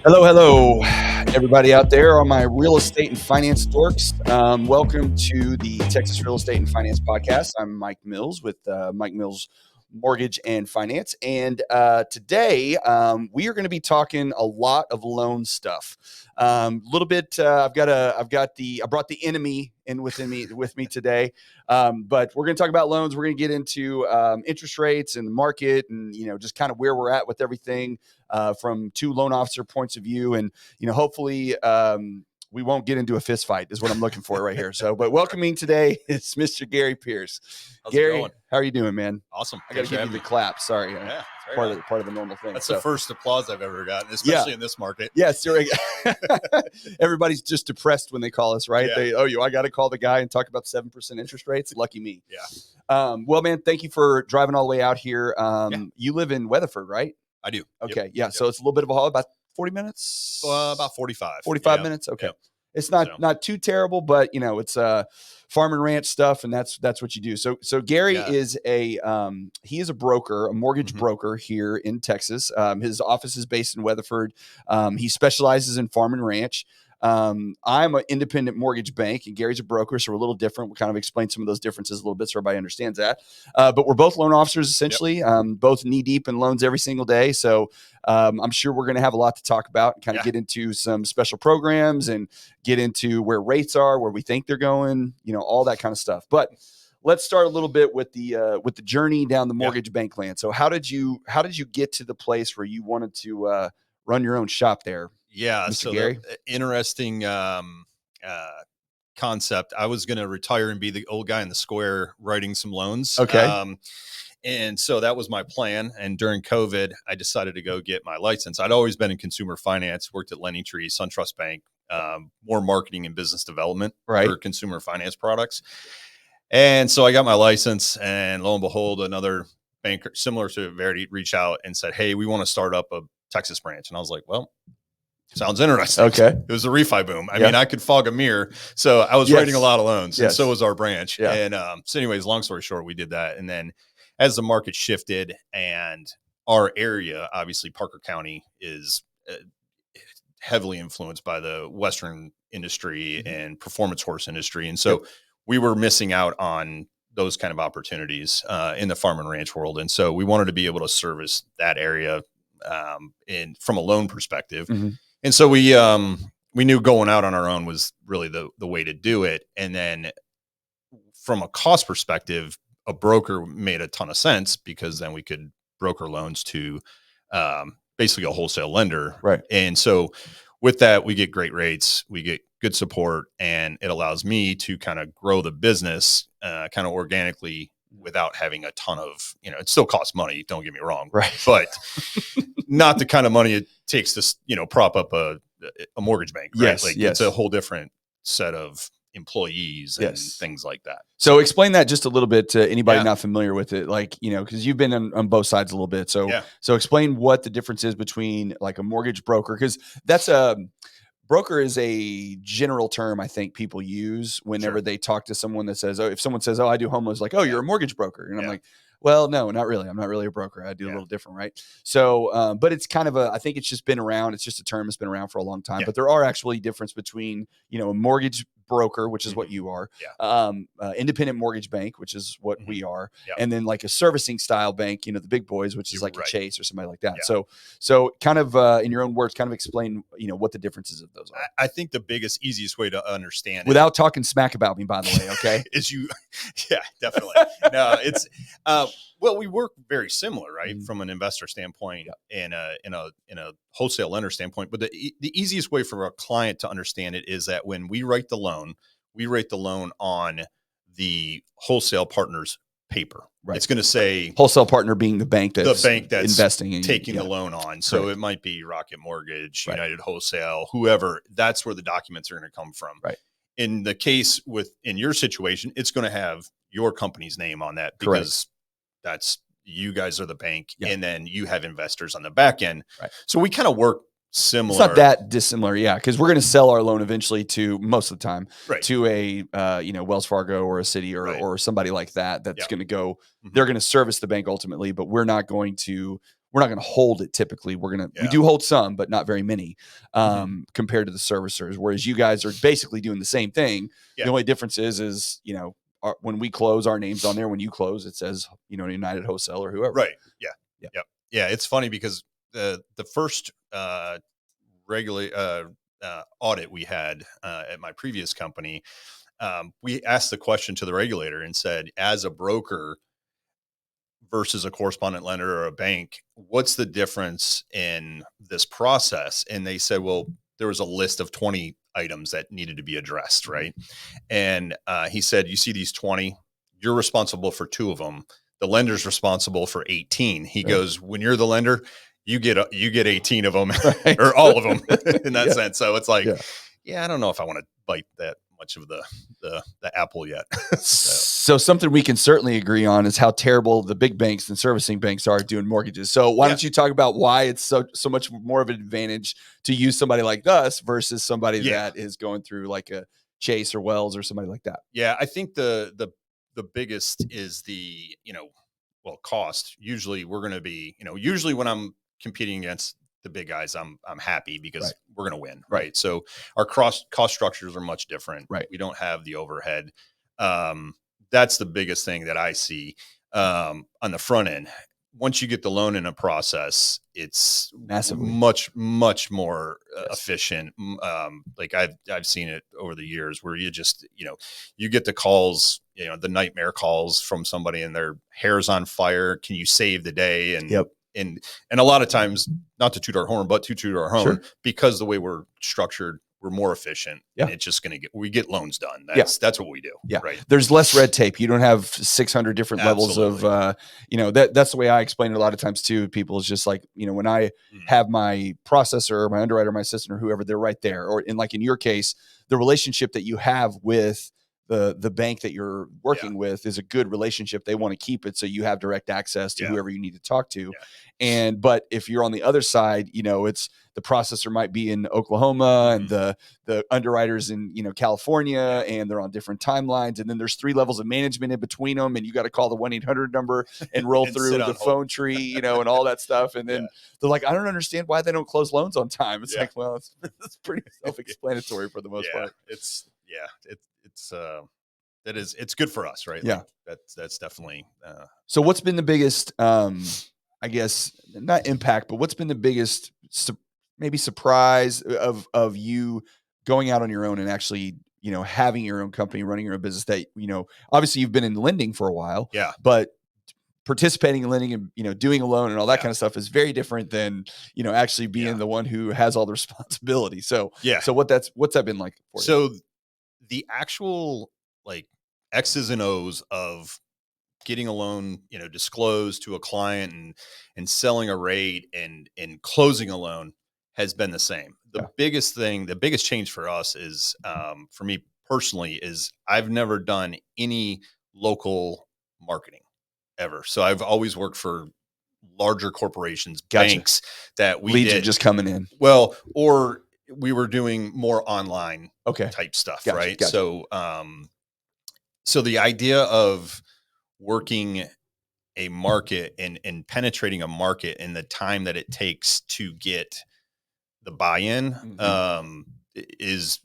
Hello, everybody out there on my real estate and finance dorks. Welcome to the Texas Real Estate and Finance Podcast. I'm Mike Mills with Mike Mills Mortgage and Finance, and today we are going to be talking a lot of loan stuff. A little bit. I brought the enemy in with me today, but we're going to talk about loans. We're going to get into interest rates and the market, and just kind of where we're at with everything. From two loan officer points of view, and hopefully we won't get into a fist fight is what I'm looking for right here. So, but welcoming today is Mr. Gary Pierce. How's Gary, it going? how are you doing, man? Awesome. I got to give you the clap. Sorry, Yeah, part of the normal thing. That's the first applause I've ever gotten, especially in this market. Yes, everybody's just depressed when they call us, right? Yeah. I got to call the guy and talk about 7% interest rates. Lucky me. Yeah. Well, man, thank you for driving all the way out here. You live in Weatherford, right? I do. Okay. Yep. Yeah. Yep. So it's a little bit of a haul, about 40 minutes. About 45. 45 minutes. Okay. Yep. It's not too terrible, but it's farm and ranch stuff, and that's what you do. So Gary is he is a broker, a mortgage broker here in Texas. His office is based in Weatherford. He specializes in farm and ranch. I'm an independent mortgage bank, and Gary's a broker, so we're a little different. We'll kind of explain some of those differences a little bit so everybody understands that. But we're both loan officers, essentially, both knee deep in loans every single day. So I'm sure we're going to have a lot to talk about and kind of get into some special programs and get into where rates are, where we think they're going, all that kind of stuff. But let's start a little bit with the journey down the mortgage bank land. So how did you get to the place where you wanted to run your own shop there? Yeah. Mr. So Gary? interesting concept. I was going to retire and be the old guy in the square writing some loans. Okay. And so that was my plan. And during COVID, I decided to go get my license. I'd always been in consumer finance, worked at LendingTree, SunTrust Bank, more marketing and business development for consumer finance products. And so I got my license, and lo and behold, another banker similar to Verity reached out and said, "Hey, we want to start up a Texas branch." And I was like, "Well, sounds interesting." Okay. It was a refi boom. I mean, I could fog a mirror. So I was writing a lot of loans, and so was our branch. Yeah. And so anyways, long story short, we did that. And then as the market shifted and our area, obviously Parker County is heavily influenced by the Western industry and performance horse industry. And so we were missing out on those kind of opportunities in the farm and ranch world. And so we wanted to be able to service that area from a loan perspective. And so we knew going out on our own was really the way to do it. And then from a cost perspective, a broker made a ton of sense, because then we could broker loans to basically a wholesale lender. Right. And so with that, we get great rates, we get good support, and it allows me to kind of grow the business kind of organically without having a ton of, it still costs money, don't get me wrong, but not the kind of money it takes to, prop up a mortgage bank. Right? Yes. It's a whole different set of employees and things like that. So explain that just a little bit to anybody not familiar with it, because you've been on both sides a little bit. So explain what the difference is between like a mortgage broker, because that's broker is a general term I think people use whenever they talk to someone that says, if someone says, I do home loans, like, you're a mortgage broker. And I'm like, well, no, not really. I'm not really a broker. I do a little different, right? So, but it's kind of I think it's just been around. It's just a term that's been around for a long time. But there are actually difference between, a mortgage broker, which is what you are, independent mortgage bank, which is what we are, and then like a servicing style bank, the big boys, which is like a Chase or somebody like that. So kind of in your own words, kind of explain, what the differences of those are. I think the biggest, easiest way to understand without talking smack about me, by the way, okay, is definitely. No, it's well, we work very similar, right, from an investor standpoint and in a wholesale lender standpoint. But the easiest way for a client to understand it is that when we write the loan on the wholesale partner's paper. Right. It's going to say wholesale partner being the bank that's investing in taking the loan on. So it might be Rocket Mortgage, United Wholesale, whoever. That's where the documents are going to come from. Right. In the case in your situation, it's going to have your company's name on that, because that's, you guys are the bank, and then you have investors on the back end. Right. So we kind of work similar. It's not that dissimilar, because we're going to sell our loan eventually to, most of the time, to a Wells Fargo or a Citi or somebody like that. That's going to go. They're going to service the bank ultimately, but we're not going to we're not going to hold it. Typically we do hold some, but not very many, compared to the servicers. Whereas you guys are basically doing the same thing. The only difference is, you know, when we close, our name's on there. When you close, it says, you know, United Wholesale or whoever. Right. Yeah. Yeah. Yep. Yeah. It's funny because the first regular audit we had at my previous company, we asked the question to the regulator and said, as a broker versus a correspondent lender or a bank, what's the difference in this process? And they said, well, there was a list of 20 items that needed to be addressed. Right. And he said, you see these 20, you're responsible for 2 of them. The lender's responsible for 18. He goes, when you're the lender, you get 18 of them or all of them in that sense. So it's like, I don't know if I want to bite that much of the apple yet. So something we can certainly agree on is how terrible the big banks and servicing banks are doing mortgages. So why don't you talk about why it's so much more of an advantage to use somebody like us versus somebody that is going through like a Chase or Wells or somebody like that? Yeah, I think the biggest is the, cost. Usually we're going to be, usually when I'm competing against the big guys, I'm happy because we're going to win. Right. So our cost structures are much different. Right. We don't have the overhead. That's the biggest thing that I see on the front end. Once you get the loan in a process, it's massively much more efficient. Like I've seen it over the years where you just, you get the calls, the nightmare calls from somebody and their hair's on fire. Can you save the day? And and a lot of times, not to toot our horn, but to toot our horn, because the way we're structured, we're more efficient. And it's just going to we get loans done. That's what we do. Yeah. Right. There's less red tape. You don't have 600 different levels of, that's the way I explain it a lot of times too. People is just like, when I have my processor or my underwriter, my assistant or whoever, they're right there. Or in your case, the relationship that you have with the bank that you're working with is a good relationship. They want to keep it. So you have direct access to whoever you need to talk to. But if you're on the other side, it's the processor might be in Oklahoma and the underwriters in, California, and they're on different timelines. And then there's 3 levels of management in between them. And you got to call the 1-800 number and roll and through the phone tree, and all that stuff. And then they're like, I don't understand why they don't close loans on time. It's like, well, it's pretty self-explanatory for the most part. It's good for us, right? Yeah. Like that's definitely. So what's been the biggest, I guess not impact, but what's been the biggest maybe surprise of you going out on your own and actually, having your own company, running your own business that, obviously you've been in lending for a while, but participating in lending and, doing a loan and all that kind of stuff is very different than, actually being the one who has all the responsibility. So, so what's that been like for you? So the actual like X's and O's of getting a loan, disclosed to a client and selling a rate and closing a loan has been the same. The biggest thing, the biggest change for us is, for me personally, is I've never done any local marketing ever. So I've always worked for larger corporations, banks that we leads are just coming in. Well, or we were doing more online type stuff. Right. So, so the idea of working a market and penetrating a market in the time that it takes to get the buy-in, is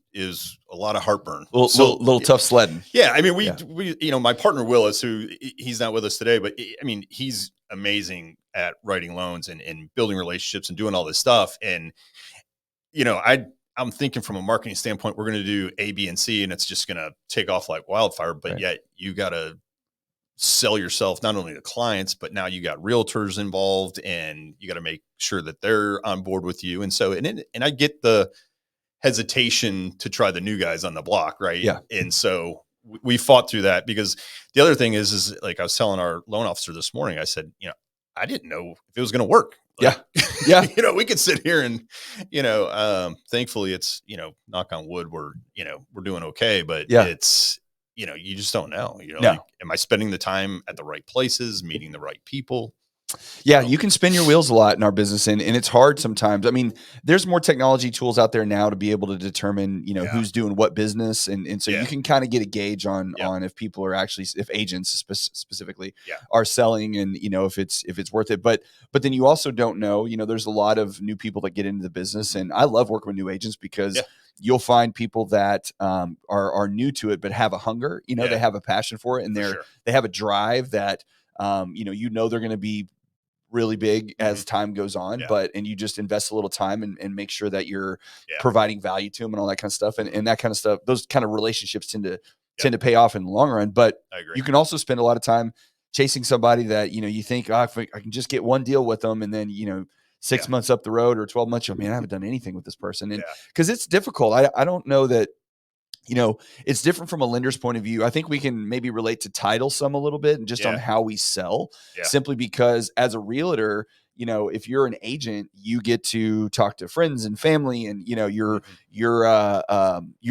a lot of heartburn. Little tough sledding. Yeah. I mean, we, my partner Willis, who he's not with us today, but I mean, he's amazing at writing loans and building relationships and doing all this stuff. And, I'm thinking from a marketing standpoint, we're going to do A, B, and C, and it's just going to take off like wildfire. But yet you got to sell yourself not only to clients, but now you got realtors involved, and you got to make sure that they're on board with you. And so, and I get the hesitation to try the new guys on the block, right? Yeah. And so we fought through that, because the other thing is like I was telling our loan officer this morning, I said, I didn't know if it was going to work. Like, we could sit here and, thankfully it's, knock on wood, we're doing okay, but it's, you just don't know, like, am I spending the time at the right places, meeting the right people? Yeah, So, you can spin your wheels a lot in our business, and it's hard sometimes. I mean, there's more technology tools out there now to be able to determine, yeah, who's doing what business, and so yeah, you can kind of get a gauge yep, on if people are actually, if agents specifically yeah, are selling, and if it's worth it. But then you also don't know. There's a lot of new people that get into the business, mhm, and I love working with new agents because yeah, you'll find people that are new to it but have a hunger. They yeah, have a passion for it, and for sure. they have a drive that they're going to be really big Hmm. as time goes on, Yeah, and you just invest a little time and make sure that you're yeah, providing value to them and all that kind of stuff. And, hmm, and that kind of stuff, those kind of relationships yep, tend to pay off in the long run. But I agree. you can also spend a lot of time chasing somebody that, you think, oh, if I can just get one deal with them. And then, Yeah, 6 months up the road or 12 months, man, I haven't done anything with this person. And yeah, because it's difficult. I don't know that, it's different from a lender's point of view. I think we can maybe relate to title some a little bit and just on yeah, how we sell, yeah, simply because as a realtor, if you're an agent, you get to talk to friends and family, and hmm, your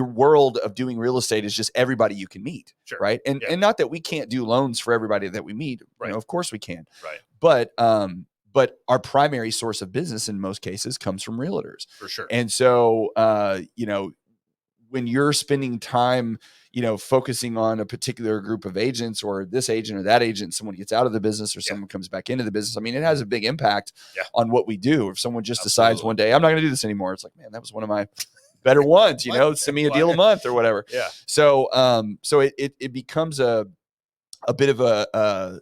world of doing real estate is just everybody you can meet, sure. right? And Yeah, and not that we can't do loans for everybody that we meet, right, of course we can, right, but our primary source of business in most cases comes from realtors. for sure. And so when you're spending time, focusing on a particular group of agents, or this agent or that agent, someone gets out of the business or Yeah, someone comes back into the business. I mean, it has mhm, a big impact yeah, on what we do. If someone just decides absolutely. one day, I'm not going to do this anymore, it's like, man, that was one of my better ones, What? send me a Why? deal a month or whatever. Yeah, So it becomes a bit of a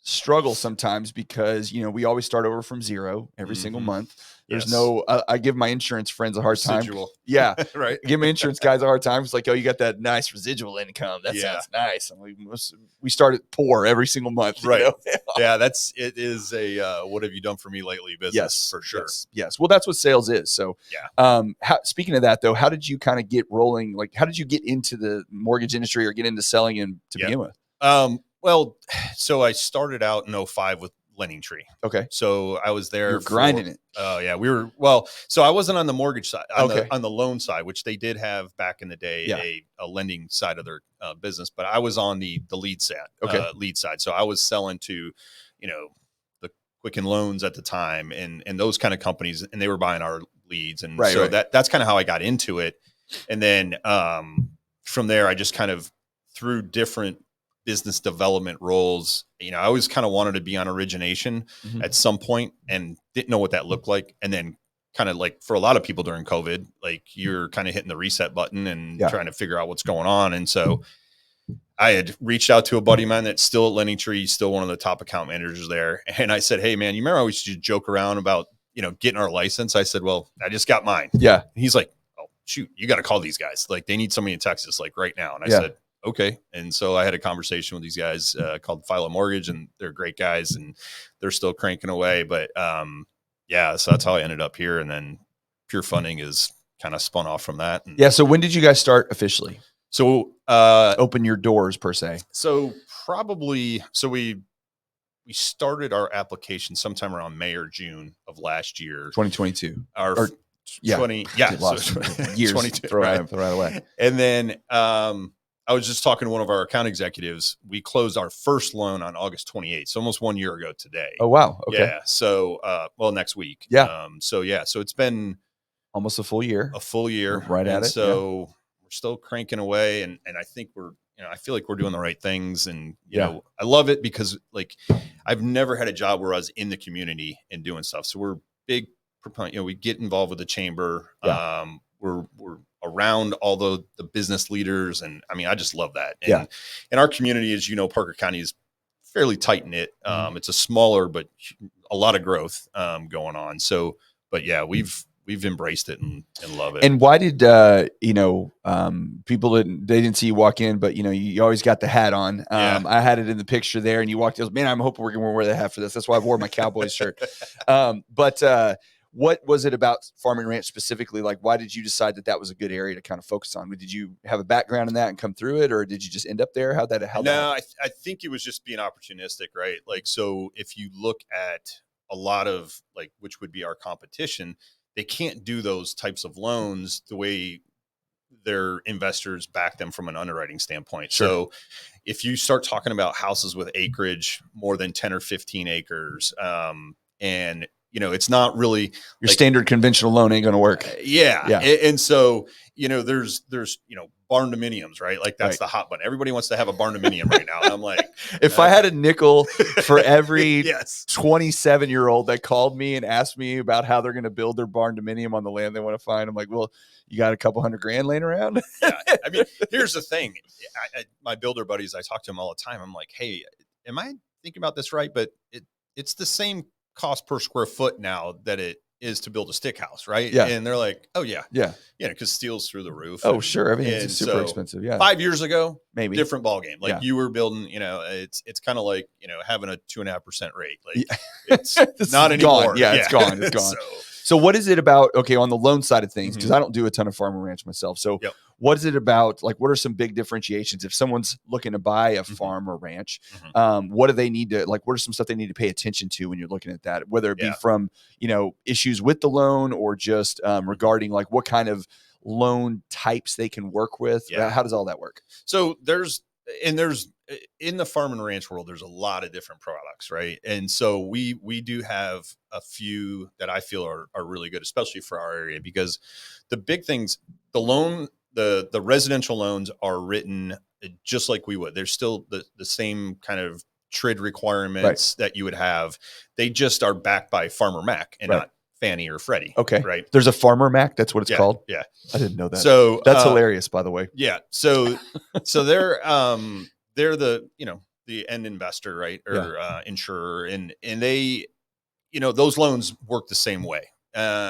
struggle sometimes, because we always start over from zero every single hmm, month. There's yes, no I give my insurance friends a hard time. residual, Yeah, right? give my insurance guys a hard time. It's like, oh, you got that nice residual income, that Yeah, sounds nice. And we start at poor every single month. right. Yeah, it is a what have you done for me lately business Yes, for sure. yes. Well, that's what sales is. So Yeah. speaking of that though, how did you kind of get rolling? Like, how did you get into the mortgage industry or get into selling and to Yeah. begin with? Well, so I started out in '05 with Lending Tree. Okay, So I was there you're for, grinding it. oh yeah, so I wasn't on the mortgage side, Okay, on the loan side, which they did have back in the day, yeah, a lending side of their business, but I was on the okay, lead side. So I was selling to, the Quicken Loans at the time, and those kind of companies, and they were buying our leads. And right, so right, that's kind of how I got into it. And then from there, I just kind of, through different business development roles, I always kind of wanted to be on origination hmm, at some point and didn't know what that looked like. And then kind of like for a lot of people during COVID, like you're kind of hitting the reset button and yeah, trying to figure out what's going on. And so I had reached out to a buddy of mine that's still at Lending Tree, still one of the top account managers there. And I said, hey man, you remember I used to joke around about, getting our license? I said, well, I just got mine. yeah, And he's like, oh shoot, you got to call these guys. Like they need somebody in Texas, like right now. And I yeah. said, okay. And so I had a conversation with these guys called Philo Mortgage, and they're great guys and they're still cranking away. But yeah, so that's how I ended up here. And then Pure Funding is kind of spun off from that. And Yeah. So when did you guys start officially so, open your doors per se? we started our application sometime around May or June of last year. 2022 Our or yeah, 20, yeah, so lost years. 22, Throw right? it right away. And then I was just talking to one of our account executives. We closed our first loan on August 28th, so almost 1 year ago today. Oh wow. Okay. Yeah. So, well, next week. Yeah. So yeah, so it's been Almost a full year. a full We're year, right at and it. Yeah. so we're still cranking away, and I think I feel like we're doing the right things, and Yeah. I love it because like I've never had a job where I was in the community and doing stuff. So we're big proponent. We get involved with the chamber. Yeah. We're around all the business leaders, and I mean I just love that. And Yeah. in our community, as you know, Parker County is fairly tight knit. Mhm. It's a smaller but a lot of growth going on. So, but yeah, we've embraced it and love it. And why did people didn't see you walk in, but you always got the hat on. Yeah. I had it in the picture there, and you walked in. Man, I'm hoping we're gonna wear the hat for this. That's why I wore my Cowboys shirt. But what was it about Farm and Ranch specifically? Like, why did you decide that was a good area to kind of focus on? Did you have a background in that and come through it, or did you just end up there? How that No, I think it was just being opportunistic, right? Like, so if you look at a lot of like, which would be our competition, they can't do those types of loans the way their investors back them from an underwriting standpoint. Sure. So, if you start talking about houses with acreage more than 10 or 15 acres, and it's not really your standard conventional loan ain't going to work. Yeah. And so, there's barn dominiums, right? Like that's the hot button. Everybody wants to have a barn dominium right now. And I'm like, if I had a nickel for every 27-year-old that called me and asked me about how they're going to build their barn dominium on the land they want to find, I'm like, well, you got a couple $100,000 laying around. Yeah. I mean, here's the thing. My builder buddies, I talk to them all the time. I'm like, hey, am I thinking about this right? But it's the same cost per square foot now that it is to build a stick house, right? Yeah. And they're like, oh yeah, because steel's through the roof. Oh sure, everything's super expensive. Yeah. 5 years ago, maybe different ball game. Like you were building, it's kind of like having a 2.5% rate. Like it's not anymore. Gone. Yeah, it's gone. It's gone. So what is it about? Okay, on the loan side of things, because I don't do a ton of farm and ranch myself. So what is it about? Like, what are some big differentiations if someone's looking to buy a farm or ranch? What do they need to like? What are some stuff they need to pay attention to when you're looking at that? Whether it be from issues with the loan or just regarding like what kind of loan types they can work with. How does all that work? So there's in the farm and ranch world, there's a lot of different products, right? And so we do have a few that I feel are really good, especially for our area, because the big things, the residential loans are written just like we would. There's still the same kind of TRID requirements that you would have. They just are backed by Farmer Mac and not Fannie or Freddie. Okay. Right. There's a Farmer Mac. That's what it's called. Yeah. I didn't know that. So that's hilarious, by the way. Yeah. So they're the end investor, right? Or insurer. And they, those loans work the same way.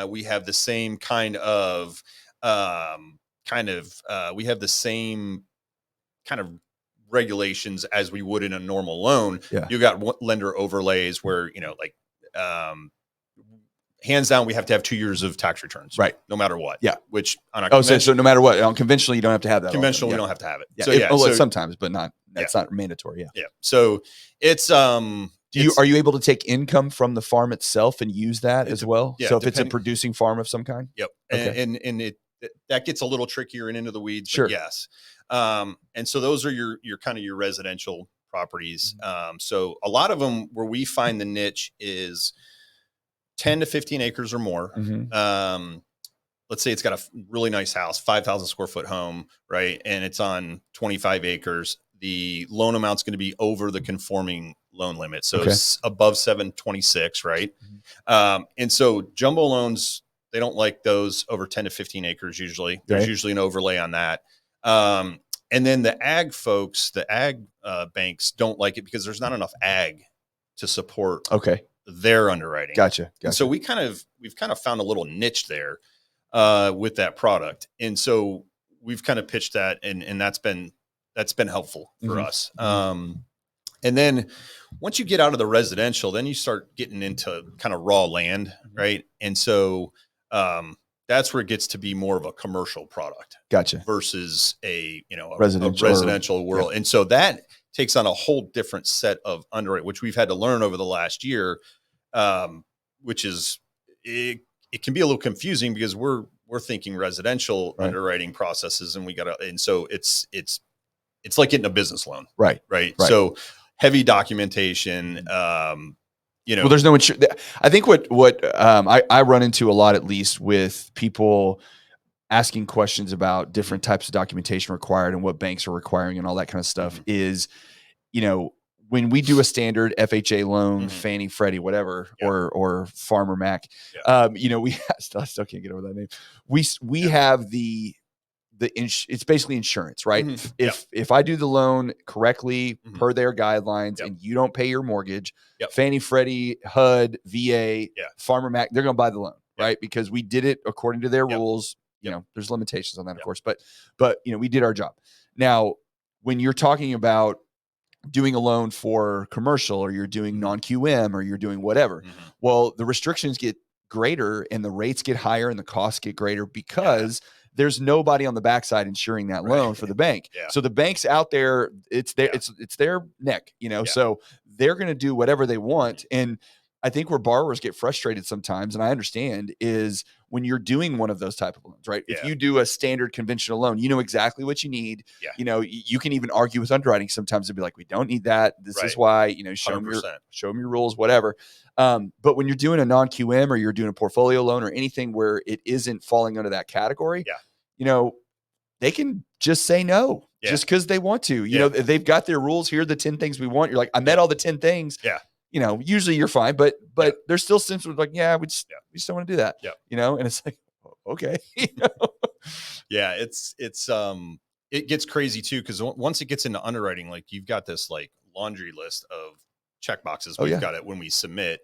We have the same we have the same kind of regulations as we would in a normal loan. Yeah. You got lender overlays where, hands down, we have to have 2 years of tax returns, right? No matter what. Yeah. Which on a so no matter what, on conventional, you don't have to have that. Conventional, we don't have to have it. Yeah. So sometimes, but not. That's not mandatory. Yeah. Yeah. So it's are you able to take income from the farm itself and use that as well? Yeah, so if it's a producing farm of some kind. Yep. Okay. And that gets a little trickier and into the weeds. Sure. But yes. And so those are your kind of your residential properties. So a lot of them where we find the niche is 10 to 15 acres or more. Let's say it's got a really nice house, 5,000 square foot home, right? And it's on 25 acres. The loan amount's going to be over the conforming loan limit. So it's above 726, right? And so jumbo loans, they don't like those over 10 to 15 acres usually. There's usually an overlay on that. And then the ag folks, the ag banks don't like it because there's not enough ag to support their underwriting. Gotcha. And so we've kind of found a little niche there with that product. And so we've kind of pitched that and that's been helpful for us. And then once you get out of the residential, then you start getting into kind of raw land, right? And so that's where it gets to be more of a commercial product. Gotcha. Versus a residential world. And so that takes on a whole different set of underwriting, which we've had to learn over the last year, which is it can be a little confusing because we're thinking residential underwriting processes, and so it's like getting a business loan, right? So heavy documentation, Well, there's no insurance. I think what I run into a lot, at least with people asking questions about different types of documentation required and what banks are requiring and all that kind of stuff is, when we do a standard FHA loan, Fannie, Freddie, whatever, or Farmer Mac, we I still can't get over that name. We have it's basically insurance, right? If I do the loan correctly per their guidelines and you don't pay your mortgage, Fannie, Freddie, HUD, VA, Farmer Mac, they're going to buy the loan, right? Because we did it according to their rules. There's limitations on that, of course, but we did our job. Now, when you're talking about doing a loan for commercial, or you're doing non-QM, or you're doing whatever, well, the restrictions get greater and the rates get higher and the costs get greater because there's nobody on the backside insuring that loan for the bank. So the bank's out there, it's their neck, so they're going to do whatever they want. And I think where borrowers get frustrated sometimes, and I understand, is when you're doing one of those type of loans, right? If you do a standard conventional loan, you know exactly what you need. Yeah. You know, you can even argue with underwriting sometimes and be like, we don't need that. This is why, you know, show them your rules, whatever. But when you're doing a non-QM or you're doing a portfolio loan or anything where it isn't falling under that category, you know, they can just say no just because they want to. You know, they've got their rules. Here are the 10 things we want. You're like, I met all the 10 things. Yeah. You know, usually you're fine, but there's still sense of like, we just don't want to do that. Yeah. You know, and it's like, okay. Yeah, it gets crazy too, because once it gets into underwriting, like you've got this like laundry list of check boxes. We've got it when we submit,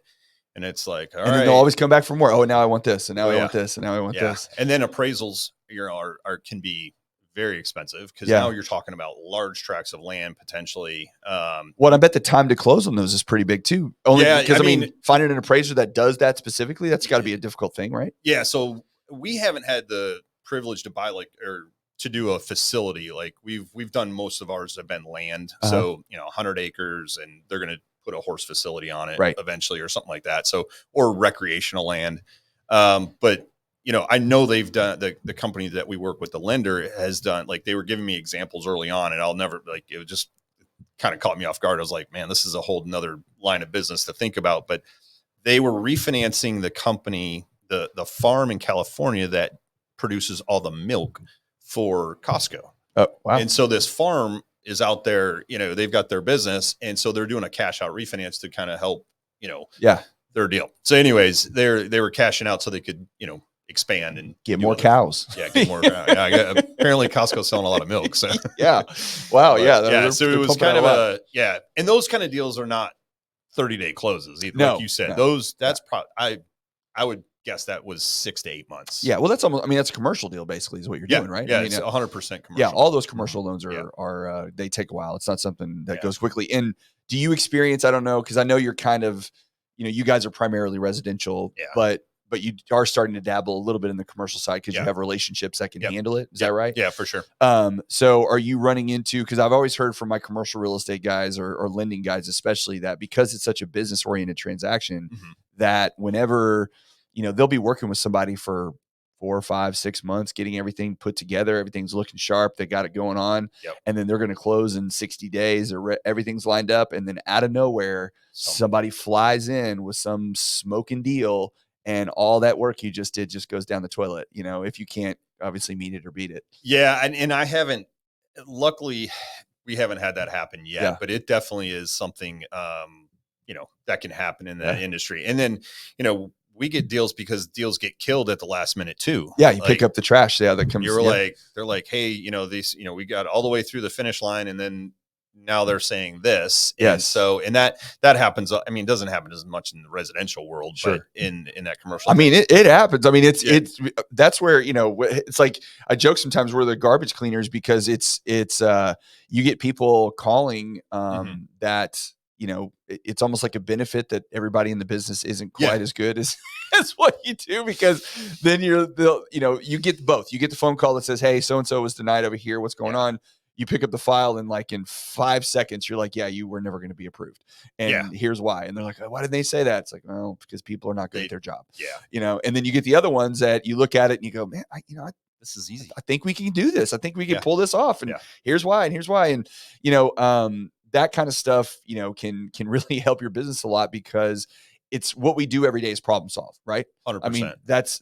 and it's like, all right. Then they'll always come back for more. Oh, now I want this, and now I want this, and now I want this. And then appraisals, you know, can be very expensive because now you're talking about large tracts of land potentially. Well, I bet the time to close on those is pretty big too. Only because I mean, finding an appraiser that does that specifically, that's got to be a difficult thing, right? Yeah. So we haven't had the privilege to buy or to do a facility. Like we've done, most of ours have been land. So, you know, 100 acres, and they're going to put a horse facility on it eventually or something like that. So, or recreational land. But you know, I know they've done, the company that we work with, the lender has done, like they were giving me examples early on, and I'll never, like, it just kind of caught me off guard. I was like, man, this is a whole nother line of business to think about. But they were refinancing the company, the farm in California that produces all the milk for Costco. Oh, wow. And so this farm is out there, you know, they've got their business. And so they're doing a cash out refinance to kind of help, you know, their deal. So anyways, they were cashing out so they could, you know, expand and get more cows. Get more. Apparently Costco's selling a lot of milk. So wow. But, so it was kind of and those kind of deals are not 30-day closes either. Like you said, that's probably, I would guess that was 6 to 8 months. Yeah. Well, that's almost, I mean, that's a commercial deal basically is what you're doing, right? Yeah. I mean, it's 100% commercial. Yeah. All those commercial loans are they take a while. It's not something that goes quickly. And do you experience, I don't know, because I know you're kind of, you know, you guys are primarily residential, but you are starting to dabble a little bit in the commercial side because you have relationships that can handle it. Is that right? Yeah, for sure. So are you running into, because I've always heard from my commercial real estate guys or lending guys, especially, that because it's such a business oriented transaction, that whenever, you know, they'll be working with somebody for 4, 5, 6 months, getting everything put together, everything's looking sharp, they got it going on, and then they're going to close in 60 days or everything's lined up. And then out of nowhere, somebody flies in with some smoking deal, and all that work you just did just goes down the toilet, you know, if you can't obviously meet it or beat it. Yeah. And I haven't, luckily we haven't had that happen yet, but it definitely is something, you know, that can happen in that industry. And then, you know, we get deals because deals get killed at the last minute too. Yeah. You pick up the trash. That comes. You're like, they're like, hey, you know, these, you know, we got all the way through the finish line, and then now they're saying this. And so, and that happens. I mean, it doesn't happen as much in the residential world, but in that commercial, I mean, it happens. I mean, it's that's where, you know, it's like, I joke sometimes we're the garbage cleaners, because it's you get people calling that, you know, it's almost like a benefit that everybody in the business isn't quite as good as what you do, because then you know, you get both. You get the phone call that says, hey, so-and-so was denied over here. What's going on? You pick up the file, and like in 5 seconds, you're like, yeah, you were never going to be approved. And here's why. And they're like, why did they say that? It's like, well, because people are not good at their job. Yeah. You know, and then you get the other ones that you look at it and you go, man, this is easy. I think we can do this. I think we can pull this off. And here's why. And here's why. And, you know, that kind of stuff, you know, can really help your business a lot, because it's what we do every day is problem solve, right? 100%. I mean,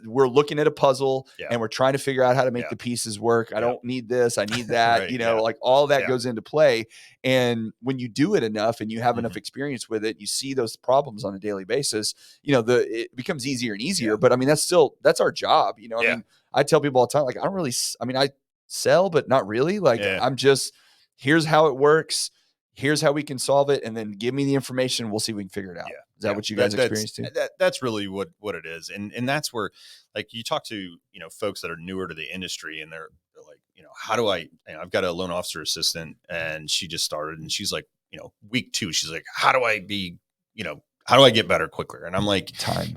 we're looking at a puzzle and we're trying to figure out how to make the pieces work. I don't need this. I need that, you know, like all that goes into play. And when you do it enough and you have enough experience with it, you see those problems on a daily basis, you know, it becomes easier and easier, but I mean, that's our job. You know, I mean, I tell people all the time, like, I sell, but not really. Like, I'm just, here's how it works. Here's how we can solve it. And then give me the information. We'll see if we can figure it out. Is that what you guys experienced too? That's really what it is. And that's where, like, you talk to, you know, folks that are newer to the industry, and they're like, you know, how do I've got a loan officer assistant, and she just started, and she's like, you know, week 2, she's like, how do I get better quicker? And I'm like,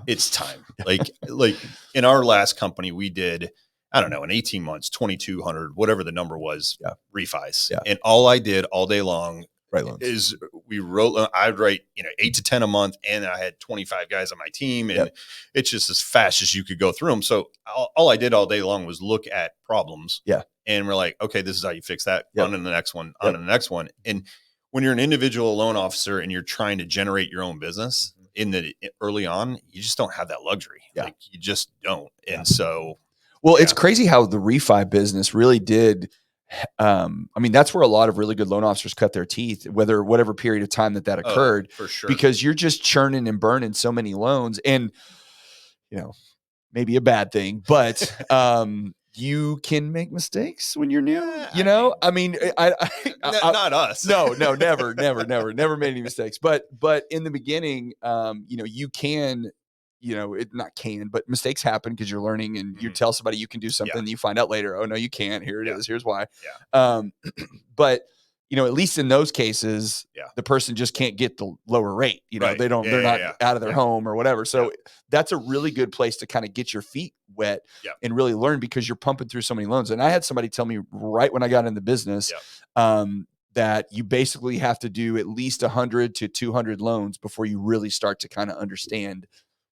it's time. Like in our last company, we did, I don't know, in 18 months, 2,200, whatever the number was, refis. And all I did all day long, Write loans. Is we wrote, I'd write, 8 to 10 a month, and I had 25 guys on my team, and it's just as fast as you could go through them. So all I did all day long was look at problems. Yeah. And we're like, okay, this is how you fix that. On to the next one, on Yep. to the next one. And when you're an individual loan officer and you're trying to generate your own business early on, you just don't have that luxury. Yeah. Like, you just don't. And so, well, it's crazy how the refi business really did. I mean, that's where a lot of really good loan officers cut their teeth, whatever period of time that occurred, for sure, because you're just churning and burning so many loans, and maybe a bad thing, but you can make mistakes when you're new. Not us. No, never made any mistakes. But in the beginning, you can. But mistakes happen because you're learning, and you tell somebody you can do something, and you find out later, oh no, you can't. Here it is. Here's why. But at least in those cases, the person just can't get the lower rate. They're not out of their home or whatever. So that's a really good place to kind of get your feet wet and really learn, because you're pumping through so many loans. And I had somebody tell me right when I got in the business, that you basically have to do at least 100 to 200 loans before you really start to kind of understand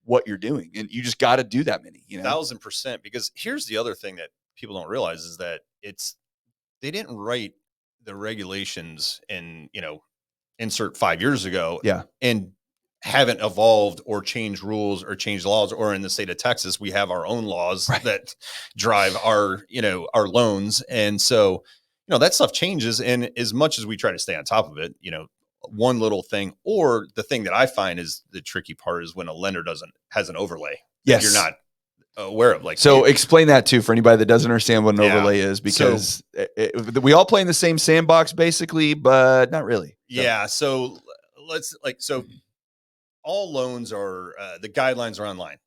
what you're doing. And you just got to do that many, 1,000%. Because here's the other thing that people don't realize is that they didn't write the regulations and, insert 5 years ago and haven't evolved or changed rules or changed laws. Or in the state of Texas, we have our own laws that drive our loans. And so, that stuff changes. And as much as we try to stay on top of it, one little thing, or the thing that I find is the tricky part, is when a lender has an overlay that you're not aware of. So explain that too, for anybody that doesn't understand what an overlay is, because we all play in the same sandbox basically, but not really. So all loans are, the guidelines are online.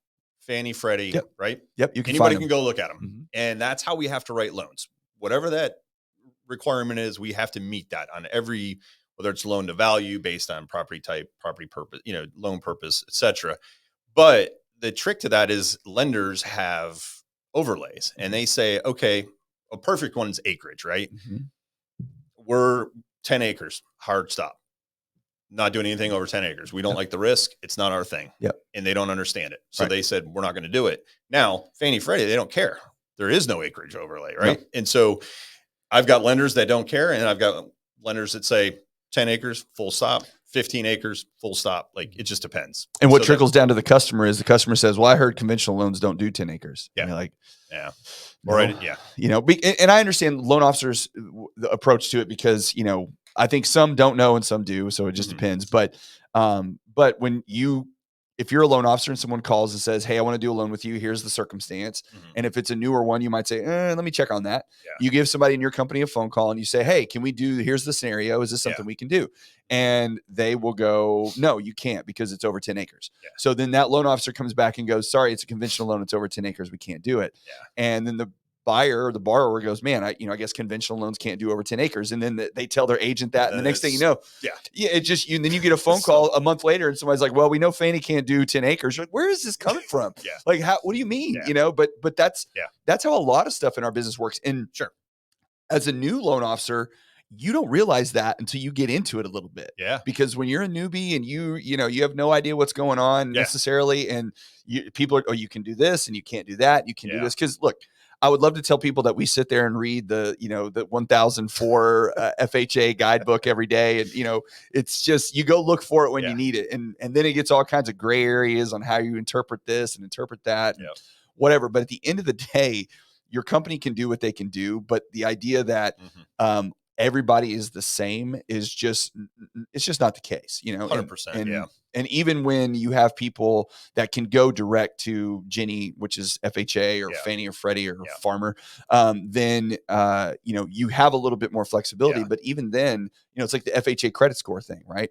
Fannie, Freddie, right? Yep. You can Anybody can go look at them. And that's how we have to write loans. Whatever that requirement is, we have to meet that on every, whether it's loan to value based on property type, property purpose, loan purpose, etc. But the trick to that is lenders have overlays, and they say, okay, a perfect one is acreage, right? We're 10 acres, hard stop. Not doing anything over 10 acres. We don't like the risk. It's not our thing. And they don't understand it. So they said, we're not going to do it. Now, Fannie Freddie, they don't care. There is no acreage overlay, right? And so I've got lenders that don't care, and I've got lenders that say 10 acres, full stop, 15 acres, full stop. Like, it just depends. And what trickles down to the customer is the customer says, well, I heard conventional loans don't do 10 acres. And you're like, no. And I understand loan officers' approach to it, because, I think some don't know and some do. So it just depends. But if you're a loan officer and someone calls and says, hey, I want to do a loan with you, here's the circumstance. And if it's a newer one, you might say, let me check on that. You give somebody in your company a phone call and you say, hey, here's the scenario. Is this something we can do? And they will go, no, you can't, because it's over 10 acres. So then that loan officer comes back and goes, sorry, it's a conventional loan. It's over 10 acres. We can't do it. And then the buyer or the borrower goes, man, I guess conventional loans can't do over 10 acres. And then they tell their agent that, and the next thing you know, and then you get a phone call a month later and somebody's like, well, we know Fannie can't do 10 acres. You're like, where is this coming from? Like, what do you mean? But that's how a lot of stuff in our business works. And as a new loan officer, you don't realize that until you get into it a little bit. Because when you're a newbie and you have no idea what's going on necessarily. And people are, you can do this and you can't do that. You can do this. Cause look, I would love to tell people that we sit there and read the 1004 FHA guidebook every day. And, it's just, you go look for it when you need it. And then it gets all kinds of gray areas on how you interpret this and interpret that, and whatever. But at the end of the day, your company can do what they can do. But the idea that, everybody is the same it's just not the case, 100%. And even when you have people that can go direct to Ginny, which is FHA or Fannie or Freddie or Farmer, then, you have a little bit more flexibility. But even then, it's like the FHA credit score thing, right?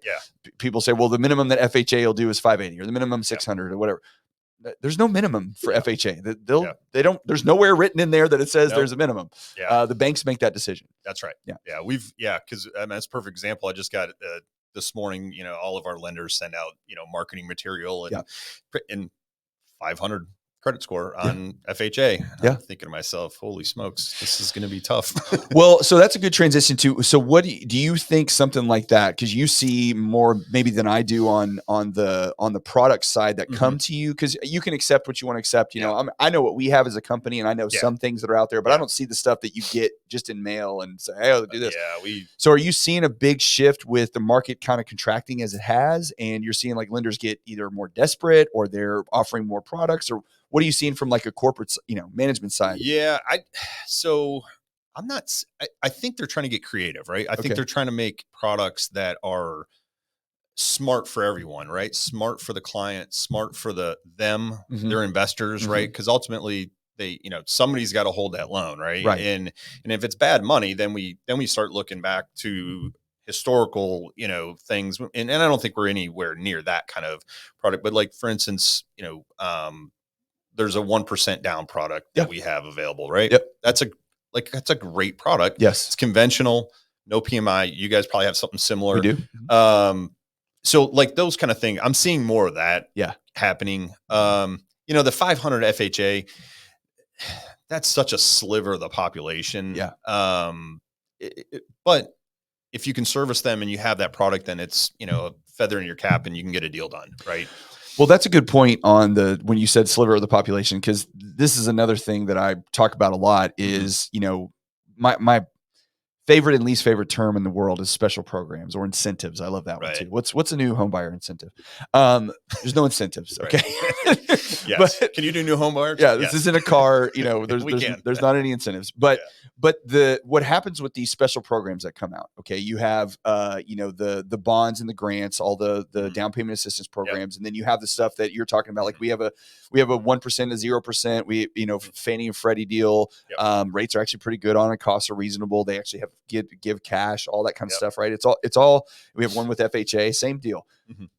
People say, well, the minimum that FHA will do is 580 or the minimum 600 or whatever. There's no minimum for FHA. They don't, there's nowhere written in there that it says there's a minimum. The banks make that decision. That's right. Cause that's a perfect example. I just got this morning, all of our lenders send out, marketing material and 500 credit score on FHA. Yeah. I'm thinking to myself, holy smokes, this is going to be tough. Well, so that's a good transition to. So what do you think something like that? Because you see more maybe than I do on the product side that come to you, because you can accept what you want to accept. You know, I know what we have as a company, and I know some things that are out there, but I don't see the stuff that you get just in mail and say, hey, I'll do this. So are you seeing a big shift with the market kind of contracting as it has, and you're seeing like lenders get either more desperate or they're offering more products, or what are you seeing from like a corporate, management side? Yeah, I'm not. I think they're trying to get creative, right? I think they're trying to make products that are smart for everyone, right? Smart for the client, smart for them, their investors, right? Because ultimately, somebody's got to hold that loan, right? And if it's bad money, then we start looking back to historical, things, and I don't think we're anywhere near that kind of product. But like for instance, there's a 1% down product that we have available, right? Yep. That's a great product. Yes. It's conventional, no PMI. You guys probably have something similar. We do. So like those kind of things, I'm seeing more of that happening. The 500 FHA, that's such a sliver of the population. Yeah. But if you can service them and you have that product, then it's, a feather in your cap and you can get a deal done, right? Well, that's a good point on when you said sliver of the population, because this is another thing that I talk about a lot is, my favorite and least favorite term in the world is special programs or incentives. I love that one too. What's a new home buyer incentive? There's no incentives. Okay. Yes. But, can you do new home buyers? Yeah. This isn't a car, there's not any incentives, but what happens with these special programs that come out? Okay. You have, the bonds and the grants, all the down payment assistance programs. And then you have the stuff that you're talking about. Like we have a 1% to 0%. We, Fannie and Freddie deal. Rates are actually pretty good on it. Costs are reasonable. They actually have give cash, all that kind of stuff, right? It's all we have one with FHA, same deal.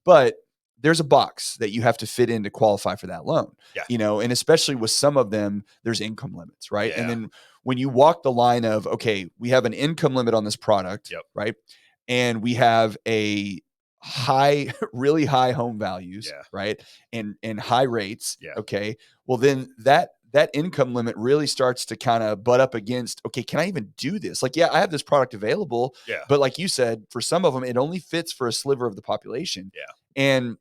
But there's a box that you have to fit in to qualify for that loan. And especially with some of them, there's income limits, right? And then when you walk the line of, okay, we have an income limit on this product, right? And we have a really high home values, right? And high rates. Okay. Well, then that income limit really starts to kind of butt up against, okay, can I even do this? Like, I have this product available, but like you said, for some of them, it only fits for a sliver of the population. And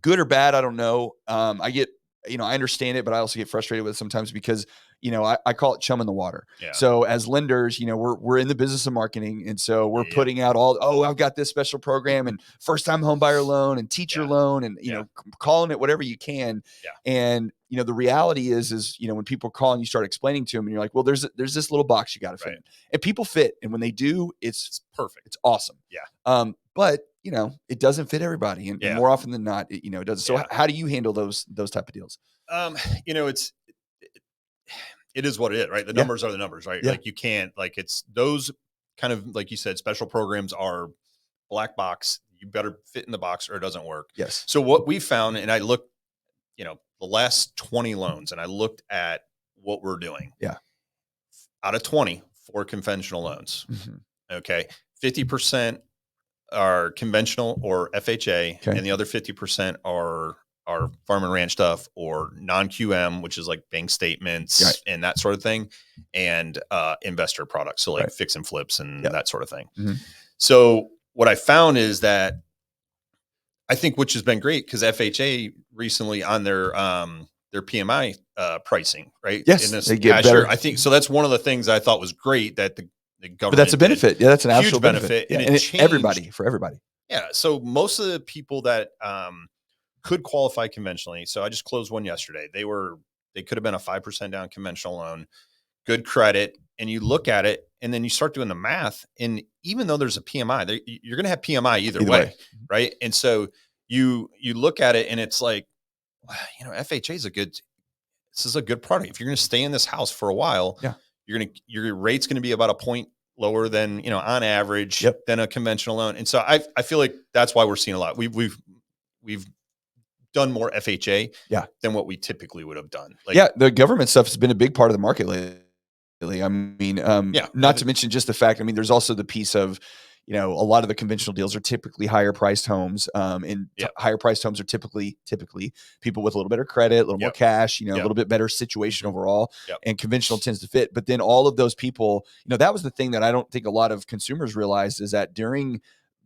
good or bad, I don't know. I get, I understand it, but I also get frustrated with it sometimes because, I call it chum in the water. So as lenders, we're in the business of marketing. And so we're putting out I've got this special program and first time home buyer loan and teacher loan and, calling it whatever you can. And, the reality is, when people call and you start explaining to them and you're like, well, there's this little box you got to fit in, and people fit. And when they do, it's perfect. It's awesome. But it doesn't fit everybody. And more often than not, it doesn't. So how do you handle those type of deals? It is what it is, right? The numbers are the numbers, right? Like you can't, like it's those kind of, like you said, special programs are black box. You better fit in the box or it doesn't work. Yes. So what we found, and I looked, the last 20 loans and I looked at what we're doing. Out of 20 for conventional loans. Okay. 50% are conventional or FHA, and the other 50% are farm and ranch stuff or non-QM, which is like bank statements and that sort of thing, and investor products, so like fix and flips and that sort of thing. So what I found is that I think, which has been great, because FHA recently on their PMI pricing, right? Yes, in this they get better. I think so. That's one of the things I thought was great that the government. But that's a benefit. Yeah, that's an huge actual benefit. And it changed for everybody. Yeah. So most of the people that could qualify conventionally. So I just closed one yesterday. They could have been a 5% down conventional loan, good credit. And you look at it and then you start doing the math. And even though there's a PMI, you're going to have PMI either way. Right. And so you look at it and it's like, FHA is this is a good product. If you're going to stay in this house for a while, your rate's going to be about a point lower than, on average than a conventional loan. And so I feel like that's why we're seeing a lot. We've done more FHA than what we typically would have done. The government stuff has been a big part of the market lately. I mean, not to mention just the fact, there's also the piece of, you know, a lot of the conventional deals are typically higher priced homes. And higher priced homes are typically people with a little better credit, a little more cash, you know, a little bit better situation overall. And conventional tends to fit. But then all of those people, you know, that was the thing that I don't think a lot of consumers realized, is that during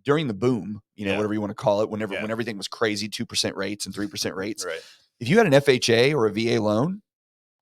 the boom, you know, whatever you want to call it, when everything was crazy, 2% rates and 3% rates, if you had an FHA or a VA loan,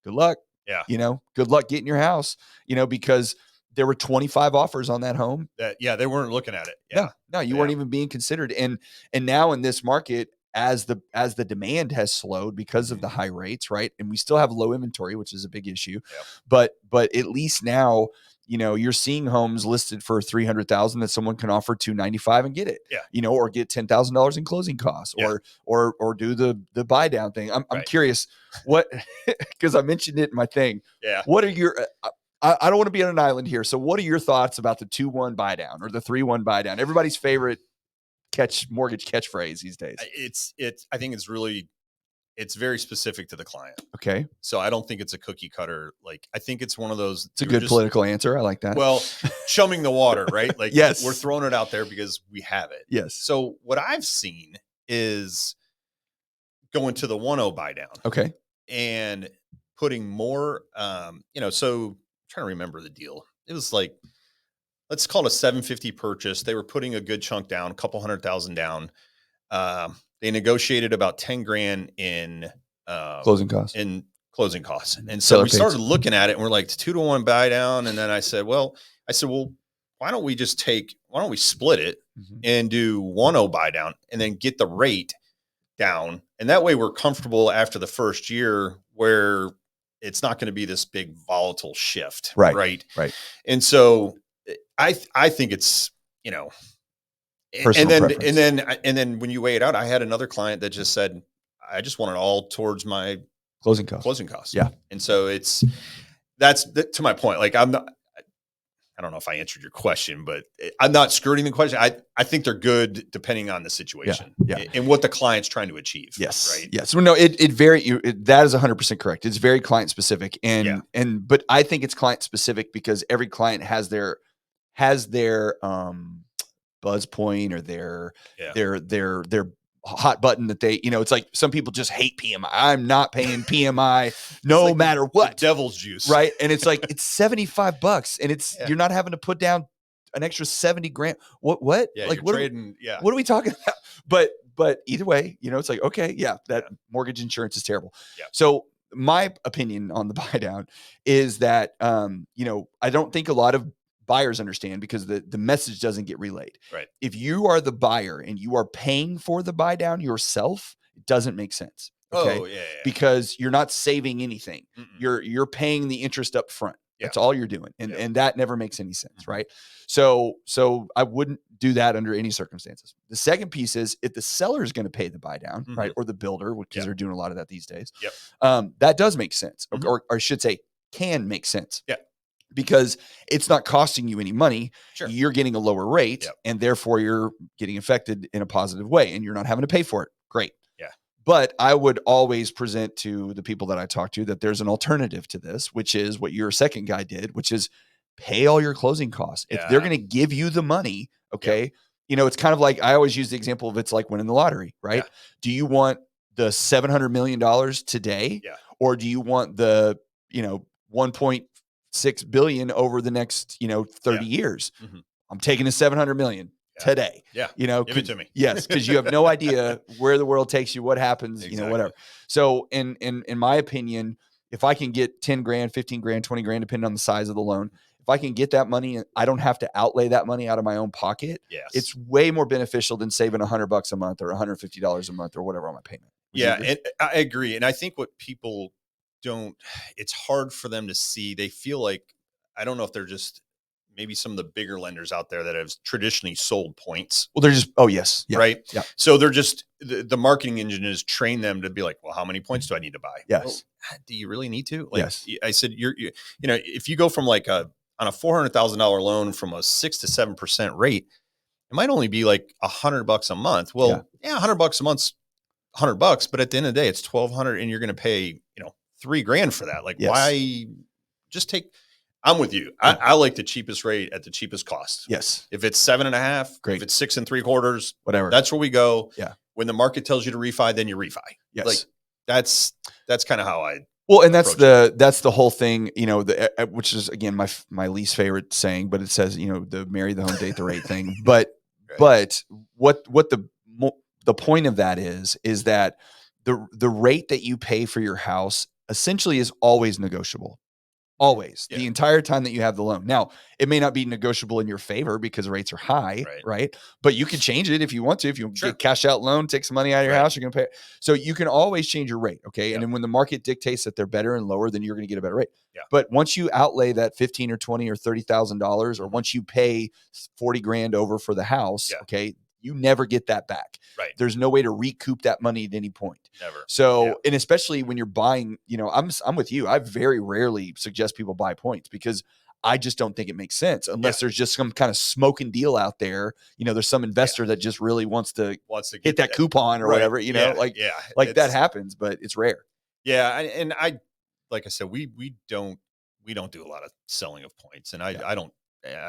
good luck. Yeah. You know, good luck getting your house, you know, because there were 25 offers on that home. They weren't looking at it. Yeah. No, you weren't even being considered. And now in this market, as the demand has slowed because of the high rates, right? And we still have low inventory, which is a big issue. But at least now, you know, you're seeing homes listed for 300,000 that someone can offer 295 and get it. You know, or get $10,000 in closing costs, or do the buy down thing. I'm curious what, because I mentioned it in my thing. What are your I don't want to be on an island here. So what are your thoughts about the 2-1 buy down or the 3-1 buy down? Everybody's favorite mortgage catchphrase these days. I think it's very specific to the client. Okay. So I don't think it's a cookie cutter. Like, I think it's one of those. It's a good political answer. I like that. Well, chumming the water, right? Like, yes, we're throwing it out there because we have it. Yes. So what I've seen is going to the 1-0 buy down. Okay. And putting more, you know, so I'm trying to remember the deal. It was like, let's call it a 750 purchase. They were putting a good chunk down, a couple $100,000 down. They negotiated about 10 grand in closing costs. And so we started looking at it and we're like 2-1 buy down. And then I said, well, why don't we split it and do 1-0 buy down and then get the rate down. And that way we're comfortable after the first year where it's not going to be this big volatile shift. Right. And so I think it's, you know, personal preference. And then when you weigh it out, I had another client that just said, I just want it all towards my closing costs. Yeah. And so that's to my point. Like, I don't know if I answered your question, but I'm not skirting the question. I think they're good depending on the situation and what the client's trying to achieve. Yes. Right. Yes. Well, no, that is 100% correct. It's very client specific. But I think it's client specific because every client has their buzz point or their hot button that they, you know, it's like some people just hate PMI. I'm not paying PMI no matter what. Devil's juice. Right. And it's like, it's $75 and you're not having to put down an extra 70 grand. What? Yeah. Like, what trading, what are we talking about? But either way, you know, it's like, okay, that mortgage insurance is terrible. Yeah. So my opinion on the buy down is that, you know, I don't think a lot of buyers understand because the message doesn't get relayed. Right. If you are the buyer and you are paying for the buy down yourself, it doesn't make sense. Okay. Oh, yeah. Because you're not saving anything. You're paying the interest up front. That's all you're doing. And that never makes any sense. Right. So I wouldn't do that under any circumstances. The second piece is if the seller is going to pay the buy down, right, or the builder, because they're doing a lot of that these days. That does make sense, or I should say, can make sense. Yeah. Because it's not costing you any money. Sure. You're getting a lower rate, and therefore you're getting affected in a positive way, and you're not having to pay for it. Great. Yeah. But I would always present to the people that I talk to that there's an alternative to this, which is what your second guy did, which is pay all your closing costs. If they're going to give you the money, okay, you know, it's kind of like, I always use the example of it's like winning the lottery, right? Yeah. Do you want the $700 million today? Yeah. Or do you want the, you know, 1.6 billion over the next, you know, 30 years? I'm taking the 700 million today. Yeah. You know, give it to me. Yes. Cause you have no idea where the world takes you, what happens, you know, whatever. So in my opinion, if I can get 10 grand, 15 grand, 20 grand, depending on the size of the loan, if I can get that money and I don't have to outlay that money out of my own pocket, it's way more beneficial than saving $100 a month or $150 a month or whatever on my payment. And I agree. And I think what people it's hard for them to see. They feel like, I don't know if they're just maybe some of the bigger lenders out there that have traditionally sold points. Well, they're just, right. Yeah. So they're just, the marketing engine is train them to be like, well, how many points do I need to buy? Yes. Well, do you really need to? Like, I said, you know, if you go from like on a $400,000 loan from a 6 to 7% rate, it might only be like $100 a month. Well, $100 a month's $100, but at the end of the day, it's $1,200 and you're going to pay, you know, $3,000 for that. Like, why just take, I'm with you. Yeah. I like the cheapest rate at the cheapest cost. Yes. If it's 7.5, great. if it's 6 3/4, whatever, that's where we go. Yeah. When the market tells you to refi, then you refi. Yes. Like that's kind of how I. Well, and that's the whole thing, you know, which is again my least favorite saying, but it says, you know, the marry the home, date the rate thing. But right. but what the point of that is that the rate that you pay for your house essentially is always negotiable. Always. The entire time that you have the loan. Now, it may not be negotiable in your favor because rates are high, right? But you can change it if you want to. If you get cash out loan, take some money out of your house, you're going to pay. So you can always change your rate, okay? And then when the market dictates that they're better and lower, then you're going to get a better rate. But once you outlay that $15 or $20 or $30,000, or once you pay 40 grand over for the house, okay, you never get that back. Right. There's no way to recoup that money at any point. Never. So, and especially when you're buying, you know, I'm with you. I very rarely suggest people buy points because I just don't think it makes sense unless there's just some kind of smoking deal out there. You know, there's some investor that just really wants to hit that coupon or whatever, you know, like that happens, but it's rare. Yeah. And I, like I said, we don't do a lot of selling of points, and I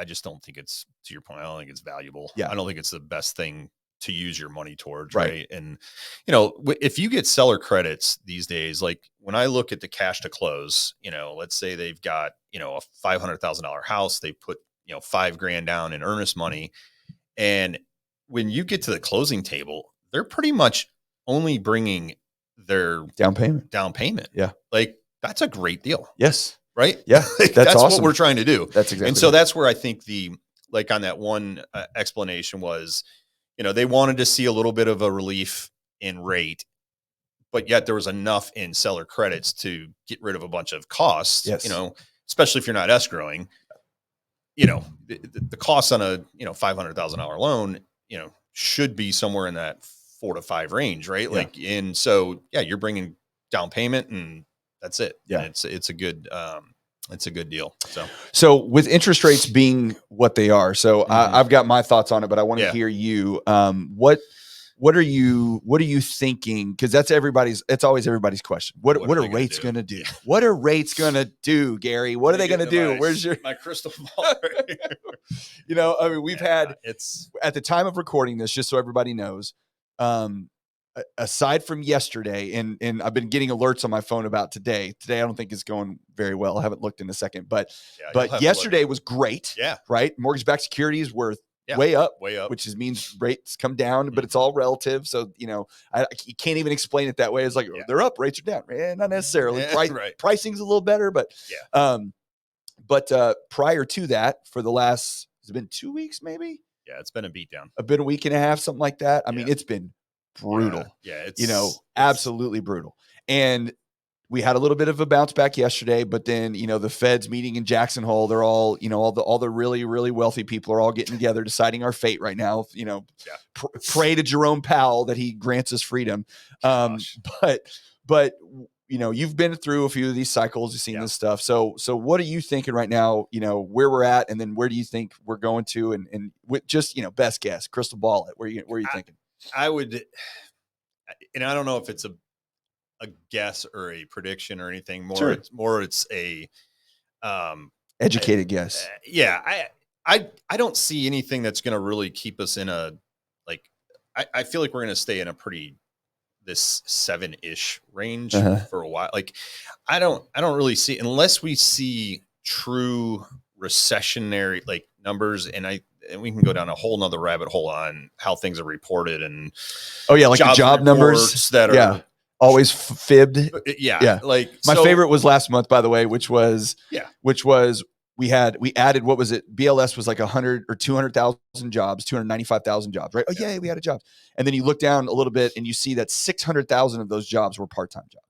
just don't think it's, to your point, I don't think it's valuable. I don't think it's the best thing to use your money towards. Right. And, you know, if you get seller credits these days, like when I look at the cash to close, you know, let's say they've got, you know, a $500,000 house, they put, you know, $5 grand down in earnest money. And when you get to the closing table, they're pretty much only bringing their down payment. Yeah. Like that's a great deal. Yes. Right. Yeah. That's awesome. what we're trying to do. That's exactly. And so that's where I think like on that one explanation was, you know, they wanted to see a little bit of a relief in rate, but yet there was enough in seller credits to get rid of a bunch of costs. Yes. You know, especially if you're not escrowing, you know, the cost on a, you know, $500,000 loan, you know, should be somewhere in that 4 to 5 range. Right. Yeah. Like, and so, you're bringing down payment and that's it. Yeah. And it's a good deal. So with interest rates being what they are, so I've got my thoughts on it, but I want to hear you. What are you thinking? Because it's always everybody's question. What are rates going to do? What are rates going to do, Gary? What are they going to do? Where's my crystal ball? You know, I mean, we've had at the time of recording this, just so everybody knows, aside from yesterday, and I've been getting alerts on my phone about today. Today, I don't think is going very well. I haven't looked in a second, but yesterday was great. Yeah. Right. Mortgage-backed securities were way up, which means rates come down, but it's all relative. So, you know, you can't even explain it that way. It's like, they're up, rates are down. Not necessarily. Pricing's a little better, but, prior to that, for the last, has it been 2 weeks, maybe? Yeah. It's been a beatdown. A week and a half, something like that. I mean, it's been brutal. It's, you know, absolutely brutal. And we had a little bit of a bounce back yesterday, but then, you know, the Fed's meeting in Jackson Hole, they're all, you know, all the really, really wealthy people are all getting together, deciding our fate right now. You know, pray to Jerome Powell that he grants us freedom. But, you know, you've been through a few of these cycles, you've seen this stuff. So what are you thinking right now, you know, where we're at, and then where do you think we're going to, and with just, you know, best guess, crystal ball it, where are you thinking? I would, and I don't know if it's a guess or a prediction or anything more. It's a educated guess. I don't see anything that's going to really keep us in a, like, I feel like we're going to stay in a this 7-ish range for a while. Like, I don't really see, unless we see true recessionary like numbers, and we can go down a whole nother rabbit hole on how things are reported and like the job numbers that are always fibbed. Like my favorite was last month, by the way, which was we added, what was it? BLS was like 100 or 200,000 jobs, 295,000 jobs, right? Oh yeah, we had a job. And then you look down a little bit and you see that 600,000 of those jobs were part-time jobs.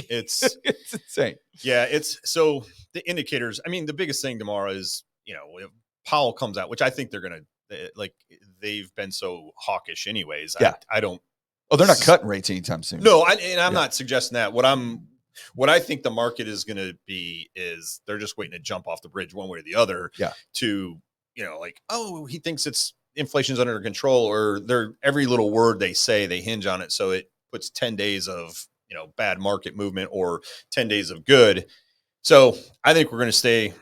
It's it's insane. It's so the indicators. I mean, the biggest thing tomorrow is, you know, if Powell comes out, which I think they're going to, like, they've been so hawkish anyways. I don't. Oh, they're not cutting rates anytime soon. No, I'm not suggesting that. What I think the market is going to be is they're just waiting to jump off the bridge one way or the other. To, you know, like, oh, he thinks inflation's under control, or every little word they say, they hinge on it. So it puts 10 days of, you know, bad market movement or 10 days of good. So I think we're going to stay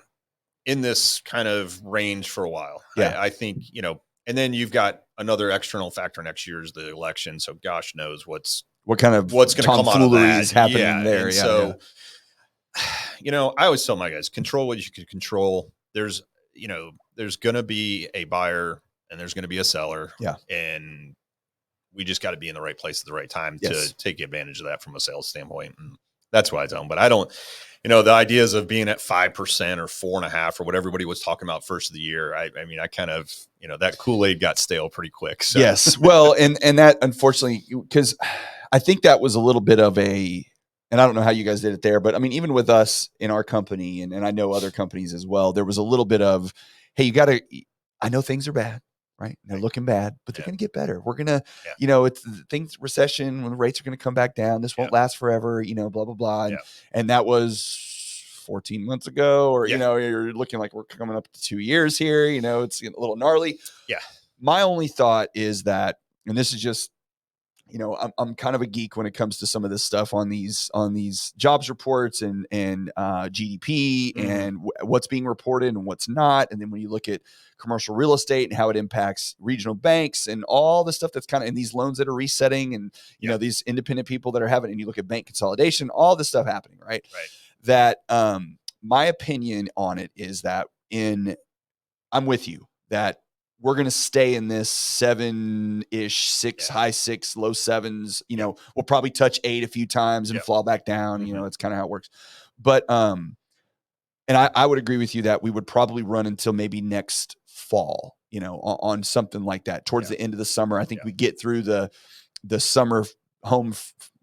in this kind of range for a while. Yeah. I think, and then you've got another external factor next year is the election. So gosh knows what kind of what's going to come out of tomfoolery that. is happening Yeah. there. And Yeah, so, I always tell my guys, control what you can control. There's going to be a buyer and there's going to be a seller. Yeah. And we just got to be in the right place at the right time to take advantage of that from a sales standpoint. And that's why I tell them. But I don't, the ideas of being at 5% or 4.5% or what everybody was talking about first of the year. I mean, I kind of, that Kool-Aid got stale pretty quick. So. Yes. Well, and that unfortunately, because I think that was a little bit of and I don't know how you guys did it there, but I mean, even with us in our company and I know other companies as well, there was a little bit of, hey, I know things are bad. Right. They're looking bad, but they're going to get better. We're going to, it's things, when the rates are going to come back down. This won't last forever, blah, blah, blah. And that was 14 months ago, or, you're looking like we're coming up to 2 years here, it's a little gnarly. Yeah. My only thought is that, and this is just, I'm kind of a geek when it comes to some of this stuff on these jobs reports and GDP and what's being reported and what's not. And then when you look at commercial real estate and how it impacts regional banks and all the stuff that's kind of in these loans that are resetting and, these independent people that are having, and you look at bank consolidation, all this stuff happening, right? That my opinion on it is that I'm with you that we're going to stay in this 7-ish, 6, high 6, low 7s. We'll probably touch 8 a few times and fall back down. It's kind of how it works. But, and I would agree with you that we would probably run until maybe next fall, on something like that towards the end of the summer. I think we get through the summer home,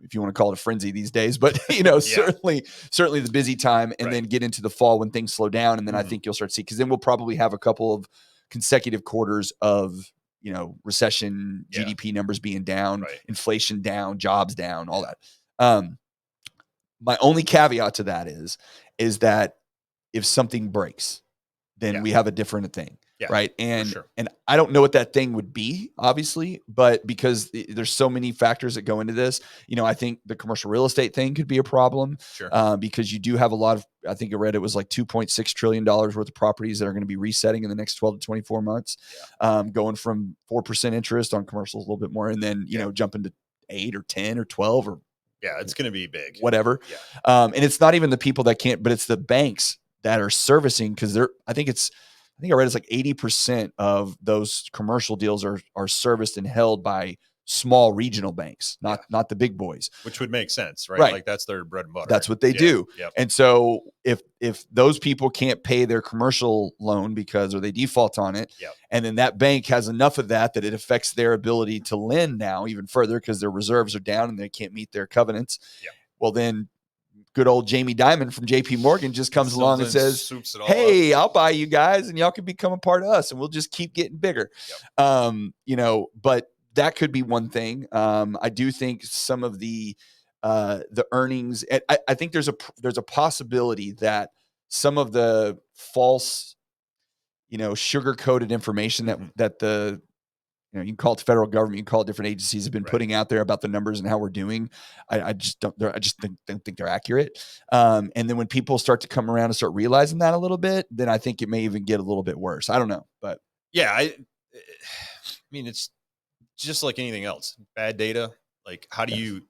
if you want to call it a frenzy these days, but certainly the busy time, and then get into the fall when things slow down. And then I think you'll start to see, because then we'll probably have a couple of consecutive quarters of, recession, GDP numbers being down, inflation down, jobs down, all that. My only caveat to that is that if something breaks, then we have a different thing. Right. And I don't know what that thing would be, obviously, but because there's so many factors that go into this, I think the commercial real estate thing could be a problem because you do have a lot of, I think I read it was like $2.6 trillion worth of properties that are going to be resetting in the next 12 to 24 months, going from 4% interest on commercials, a little bit more, and then, jumping to 8 or 10 or 12 or. Yeah, it's going to be big. Whatever. And it's not even the people that can't, but it's the banks that are servicing, because I think I read it's like 80% of those commercial deals are serviced and held by small regional banks, not the big boys. Which would make sense, right? Like that's their bread and butter. That's what they do. And so if those people can't pay their commercial loan or they default on it, and then that bank has enough of that it affects their ability to lend now even further because their reserves are down and they can't meet their covenants. Well, then good old Jamie Dimon from JP Morgan just comes along and says, hey, I'll buy you guys and y'all can become a part of us and we'll just keep getting bigger. But that could be one thing. I do think some of the earnings, I think there's a possibility that some of the false, sugar-coated information that the, you can call it the federal government, you can call it different agencies have been putting out there about the numbers and how we're doing. I just don't think they're accurate. And then when people start to come around and start realizing that a little bit, then I think it may even get a little bit worse. I don't know, but I mean, it's just like anything else, bad data. Like how do you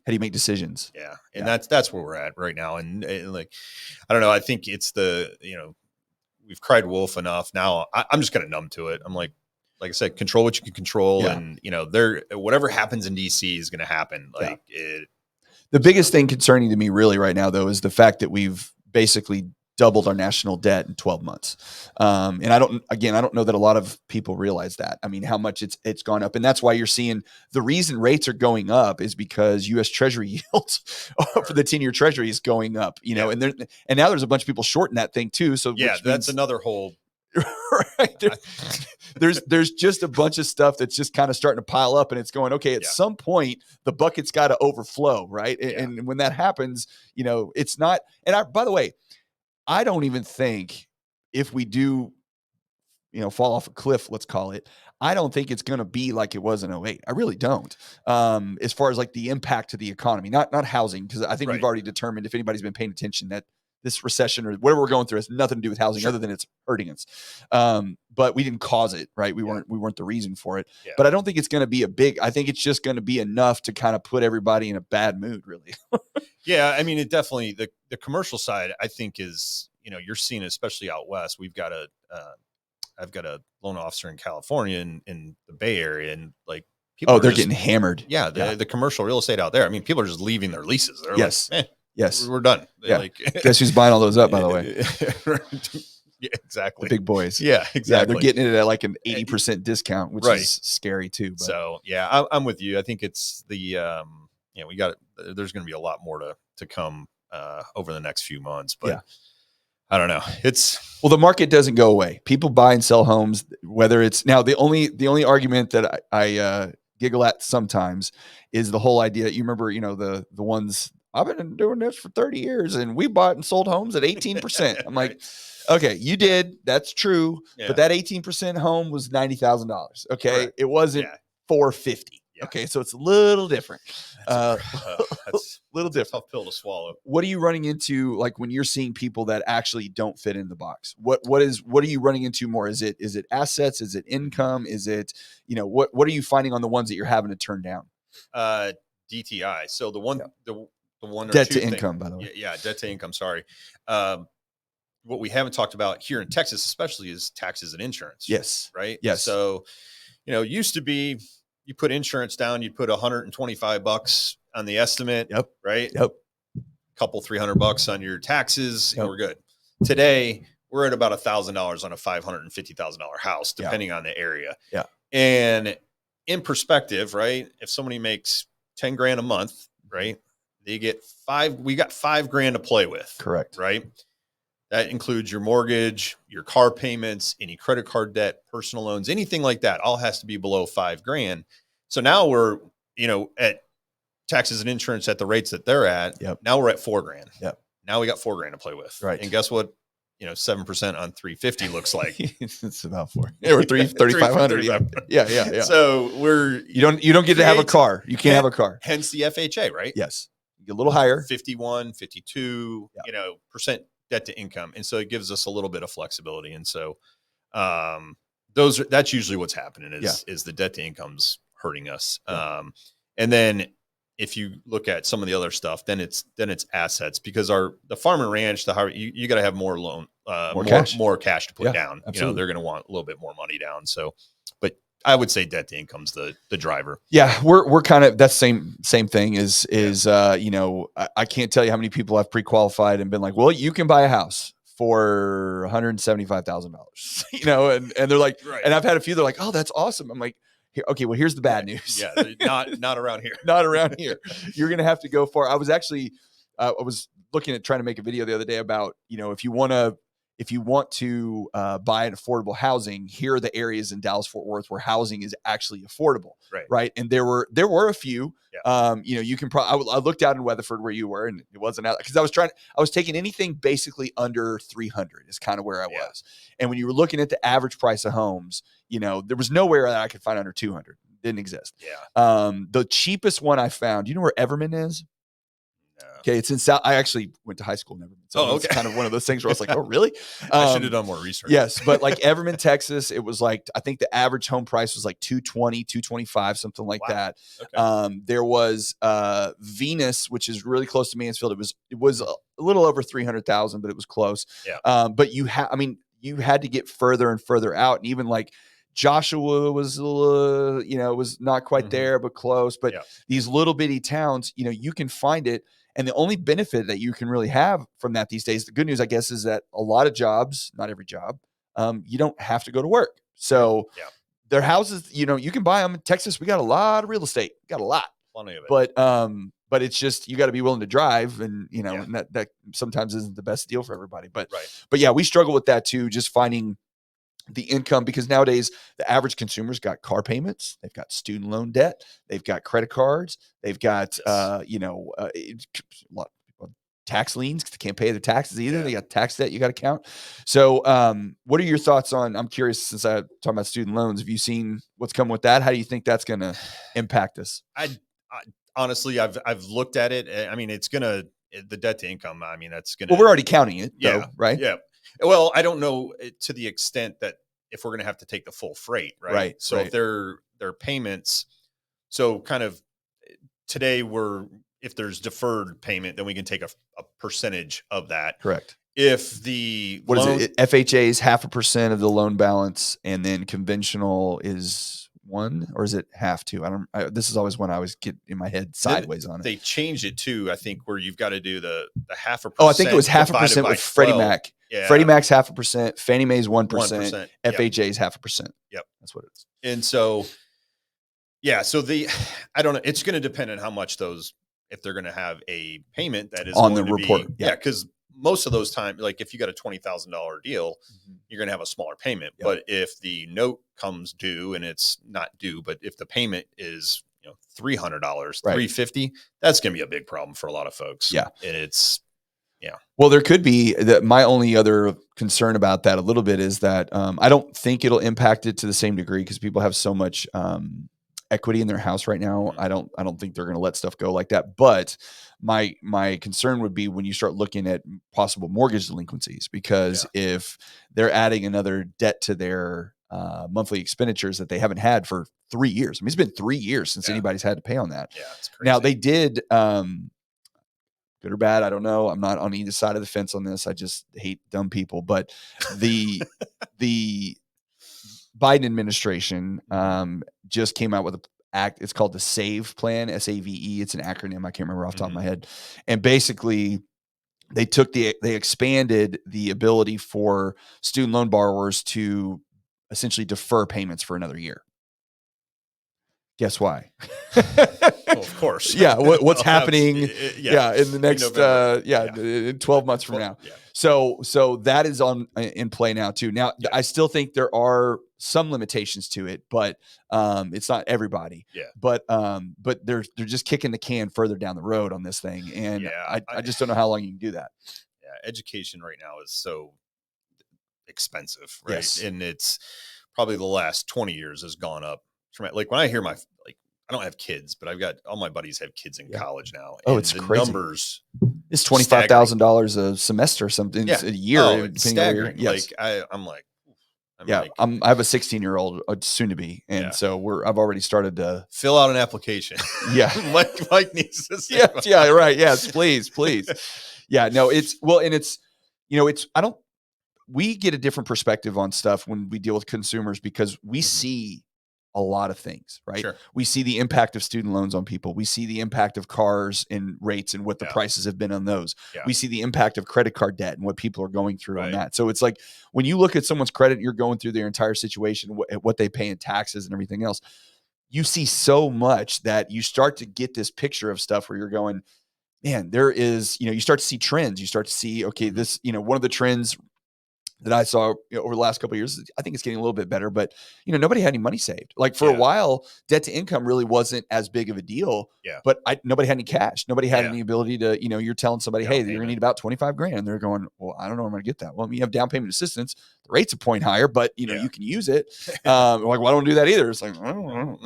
make decisions? Yeah. And that's where we're at right now. And like, I don't know. I think it's we've cried wolf enough. Now I'm just kind of numb to it. I'm like I said, control what you can control. And, whatever happens in DC is going to happen. The biggest thing concerning to me really right now, though, is the fact that we've basically doubled our national debt in 12 months. And I don't know that a lot of people realize that. I mean, how much it's gone up. And that's why you're seeing the reason rates are going up is because U.S. Treasury yields for the 10-year Treasury is going up, and now there's a bunch of people shorting that thing too. So that's another whole. Right. There's just a bunch of stuff that's just kind of starting to pile up and it's going, okay, at some point the bucket's got to overflow. Right. And when that happens, it's not, and by the way, I don't even think if we do, fall off a cliff, let's call it, I don't think it's going to be like it was in 2008. I really don't. As far as like the impact to the economy, not housing, because I think we've already determined, if anybody's been paying attention, that this recession or whatever we're going through has nothing to do with housing other than it's hurting us. But we didn't cause it, right? We weren't the reason for it. Yeah. But I don't think it's going to be I think it's just going to be enough to kind of put everybody in a bad mood, really. Yeah. I mean, it definitely, the commercial side, I think is, you're seeing, especially out West, I've got a loan officer in California in the Bay Area, and like, people they're getting hammered. Yeah. The commercial real estate out there. I mean, people are just leaving their leases. They're yes. like, yes, we're done. Yeah. Like, guess who's buying all those up, by the way? Yeah, exactly. The big boys. Yeah, exactly. Yeah, they're getting it at like an 80% discount, which is scary too. But. So yeah, I'm with you. I think it's there's going to be a lot more to come over the next few months, but I don't know. The market doesn't go away. People buy and sell homes, whether it's now the only argument that I giggle at sometimes is the whole idea. You remember, the ones, I've been doing this for 30 years and we bought and sold homes at 18%. I'm like, okay, you did. That's true. Yeah. But that 18% home was $90,000. Okay. Correct. It wasn't $450. Yeah. Okay. So it's a little different. That's little different. Tough pill to swallow. What are you running into, like, when you're seeing people that actually don't fit in the box? What are you running into more? Is it assets? Is it income? Is it, what are you finding on the ones that you're having to turn down? DTI. So the one, the one debt to income, by the way. Yeah. Debt to income. Sorry. What we haven't talked about here in Texas, especially, is taxes and insurance. Yes. Right. Yes. So, used to be, you put insurance down, you'd put $125 on the estimate. Yep. Right. Yep. Couple $300 on your taxes. And we're good. Today, we're at about $1,000 on a $550,000 house, depending on the area. Yeah. And in perspective, right, if somebody makes 10 grand a month, right, they get we got $5,000 to play with. Correct. Right. That includes your mortgage, your car payments, any credit card debt, personal loans, anything like that. All has to be below $5,000. So now we're, at taxes and insurance at the rates that they're at. Yep. Now we're at $4,000. Yep. Now we got $4,000 to play with. Right. And guess what? 7% on 350 looks like. It's about $4,000. Yeah, we're 3,500. Yeah. So you don't get to have a car. You can't have a car. Hence the FHA, right? Yes. You get a little higher. 51, 52, percent debt to income. And so it gives us a little bit of flexibility. And so that's usually what's happening is the debt to income's hurting us. Yeah. And then if you look at some of the other stuff, then it's assets, because the farm and ranch, you got to have more loan, more cash to put down. Absolutely. They're going to want a little bit more money down. So, but I would say debt to income's the driver. Yeah. We're kind of, that's same thing I can't tell you how many people I've pre-qualified and been like, well, you can buy a house for $175,000, and they're like, and I've had a few, they're like, oh, that's awesome. I'm like, okay, well, here's the bad news. Yeah. Not around here. Not around here. You're going to have to go far. I was actually, I was looking at trying to make a video the other day about, if you want to buy an affordable housing, here are the areas in Dallas-Fort Worth where housing is actually affordable. Right. And there were a few. Yeah. You can probably. I looked out in Weatherford where you were, and it wasn't out, because I was taking anything basically under 300 is kind of where I was. And when you were looking at the average price of homes, there was nowhere that I could find under 200. Didn't exist. Yeah. The cheapest one I found. You know where Everman is? Okay, it's in South. I actually went to high school in Everman, so it's kind of one of those things where I was like, "Oh, really?" I should have done more research. Yes, but like Everman, Texas, it was like, I think the average home price was like 220, 225, something like that. Okay. There was Venus, which is really close to Mansfield. It was a little over 300,000, but it was close. Yeah. But you had to get further and further out, and even like Joshua was was not quite there, but close. But these little bitty towns, you can find it. And the only benefit that you can really have from that these days, the good news, I guess, is that a lot of jobs, not every job, you don't have to go to work. So their houses, you can buy them in Texas. We got a lot of real estate, got a lot, plenty of it. But it's just, you got to be willing to drive, and and that sometimes isn't the best deal for everybody. But yeah, we struggle with that too, just finding the income, because nowadays the average consumer's got car payments, they've got student loan debt, they've got credit cards, they've got a lot of people, tax liens, because they can't pay their taxes either. They got tax debt you got to count. So what are your thoughts on, I'm curious, since I'm talking about student loans, have you seen what's coming with that? How do you think that's going to impact us? I honestly, I've looked at it. I mean, it's gonna the debt to income, I mean, that's going to, well, we're already counting it though, right? Yeah. Well, I don't know to the extent that if we're going to have to take the full freight, right? Right. So if their payments, so kind of today if there's deferred payment, then we can take a percentage of that. Correct. If the what is it? FHA is 0.5% of the loan balance, and then conventional is 1, or is it half to? This is always when I always get in my head sideways on it. They changed it too, I think, where you've got to do the 0.5%. Oh, I think it was 0.5% with Freddie Mac. Yeah. Freddie Mac's 0.5%, Fannie Mae's 1%, FHA is 0.5%. Yep, that's what it is. And so, yeah, so I don't know. It's going to depend on how much if they're going to have a payment that is on the report. Because most of those times, like if you got a $20,000 deal, you're going to have a smaller payment. Yep. But if the note comes due and it's not due, but if the payment is $300, $350, that's going to be a big problem for a lot of folks. Yeah, and it's well, there could be that. My only other concern about that a little bit is that I don't think it'll impact it to the same degree because people have so much equity in their house right now. I don't think they're going to let stuff go like that. But my concern would be when you start looking at possible mortgage delinquencies, because if they're adding another debt to their monthly expenditures that they haven't had for 3 years. I mean, it's been 3 years since anybody's had to pay on that. Yeah, it's crazy. Now they did, good or bad, I don't know. I'm not on either side of the fence on this. I just hate dumb people. But the Biden administration just came out with an act. It's called the SAVE plan, SAVE. It's an acronym. I can't remember off the top of my head. And basically, they expanded the ability for student loan borrowers to essentially defer payments for another year. Guess why? Well, of course. Yeah. What's happening? In the next, in 12 months from now. Yeah. So that is in play now too. Now, I still think there are some limitations to it, but it's not everybody. Yeah. But they're just kicking the can further down the road on this thing, and I just don't know how long you can do that. Yeah, education right now is so expensive, right? Yes. And it's probably the last 20 years has gone up. Like when I hear I don't have kids, but I've got all my buddies have kids in college now. Oh, it's crazy. Numbers. It's $25,000 a semester, something a year. Oh, it's staggering. Yes. I'm like, I have a 16-year-old soon to be. And so I've already started to fill out an application. Yeah. Mike needs to say yeah. Right. Yes, please. Yeah, no, we get a different perspective on stuff when we deal with consumers because we see a lot of things, right? Sure. We see the impact of student loans on people. We see the impact of cars and rates and what the prices have been on those. Yeah. We see the impact of credit card debt and what people are going through on that. So it's like when you look at someone's credit, you're going through their entire situation, what they pay in taxes and everything else. You see so much that you start to get this picture of stuff where you're going, man, there is, you start to see trends. You start to see, okay, this, one of the trends that I saw over the last couple of years, I think it's getting a little bit better, but nobody had any money saved. Like for a while, debt to income really wasn't as big of a deal. Yeah. But nobody had any cash. Nobody had any ability to, you're telling somebody, hey, you're going to need about 25 grand. And they're going, well, I don't know where I'm going to get that. Well, you have down payment assistance. The rate's a point higher, but you can use it. Like, well, I don't do that either. It's like, I don't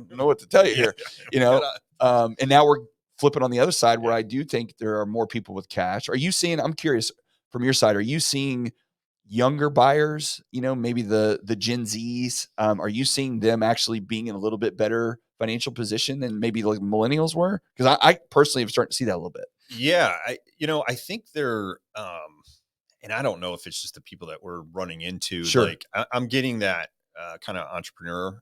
know what to tell you here, and now we're flipping on the other side where I do think there are more people with cash. Are you seeing, I'm curious from your side, are you seeing younger buyers, maybe the Gen Zs, are you seeing them actually being in a little bit better financial position than maybe like millennials were? Because I personally have started to see that a little bit. Yeah. I think they're, and I don't know if it's just the people that we're running into. Sure. Like I'm getting that kind of entrepreneur,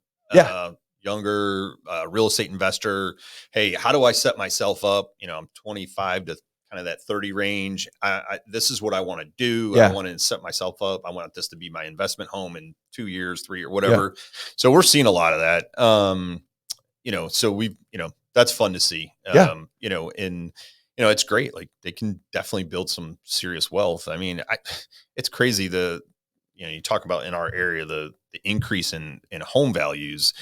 younger real estate investor. Hey, how do I set myself up? I'm 25 to kind of that 30 range. This is what I want to do. I want to set myself up. I want this to be my investment home in 2 years, 3 or whatever. Yeah. So we're seeing a lot of that. So we've, that's fun to see. It's great. Like they can definitely build some serious wealth. I mean, it's crazy. You talk about in our area, the increase in home values.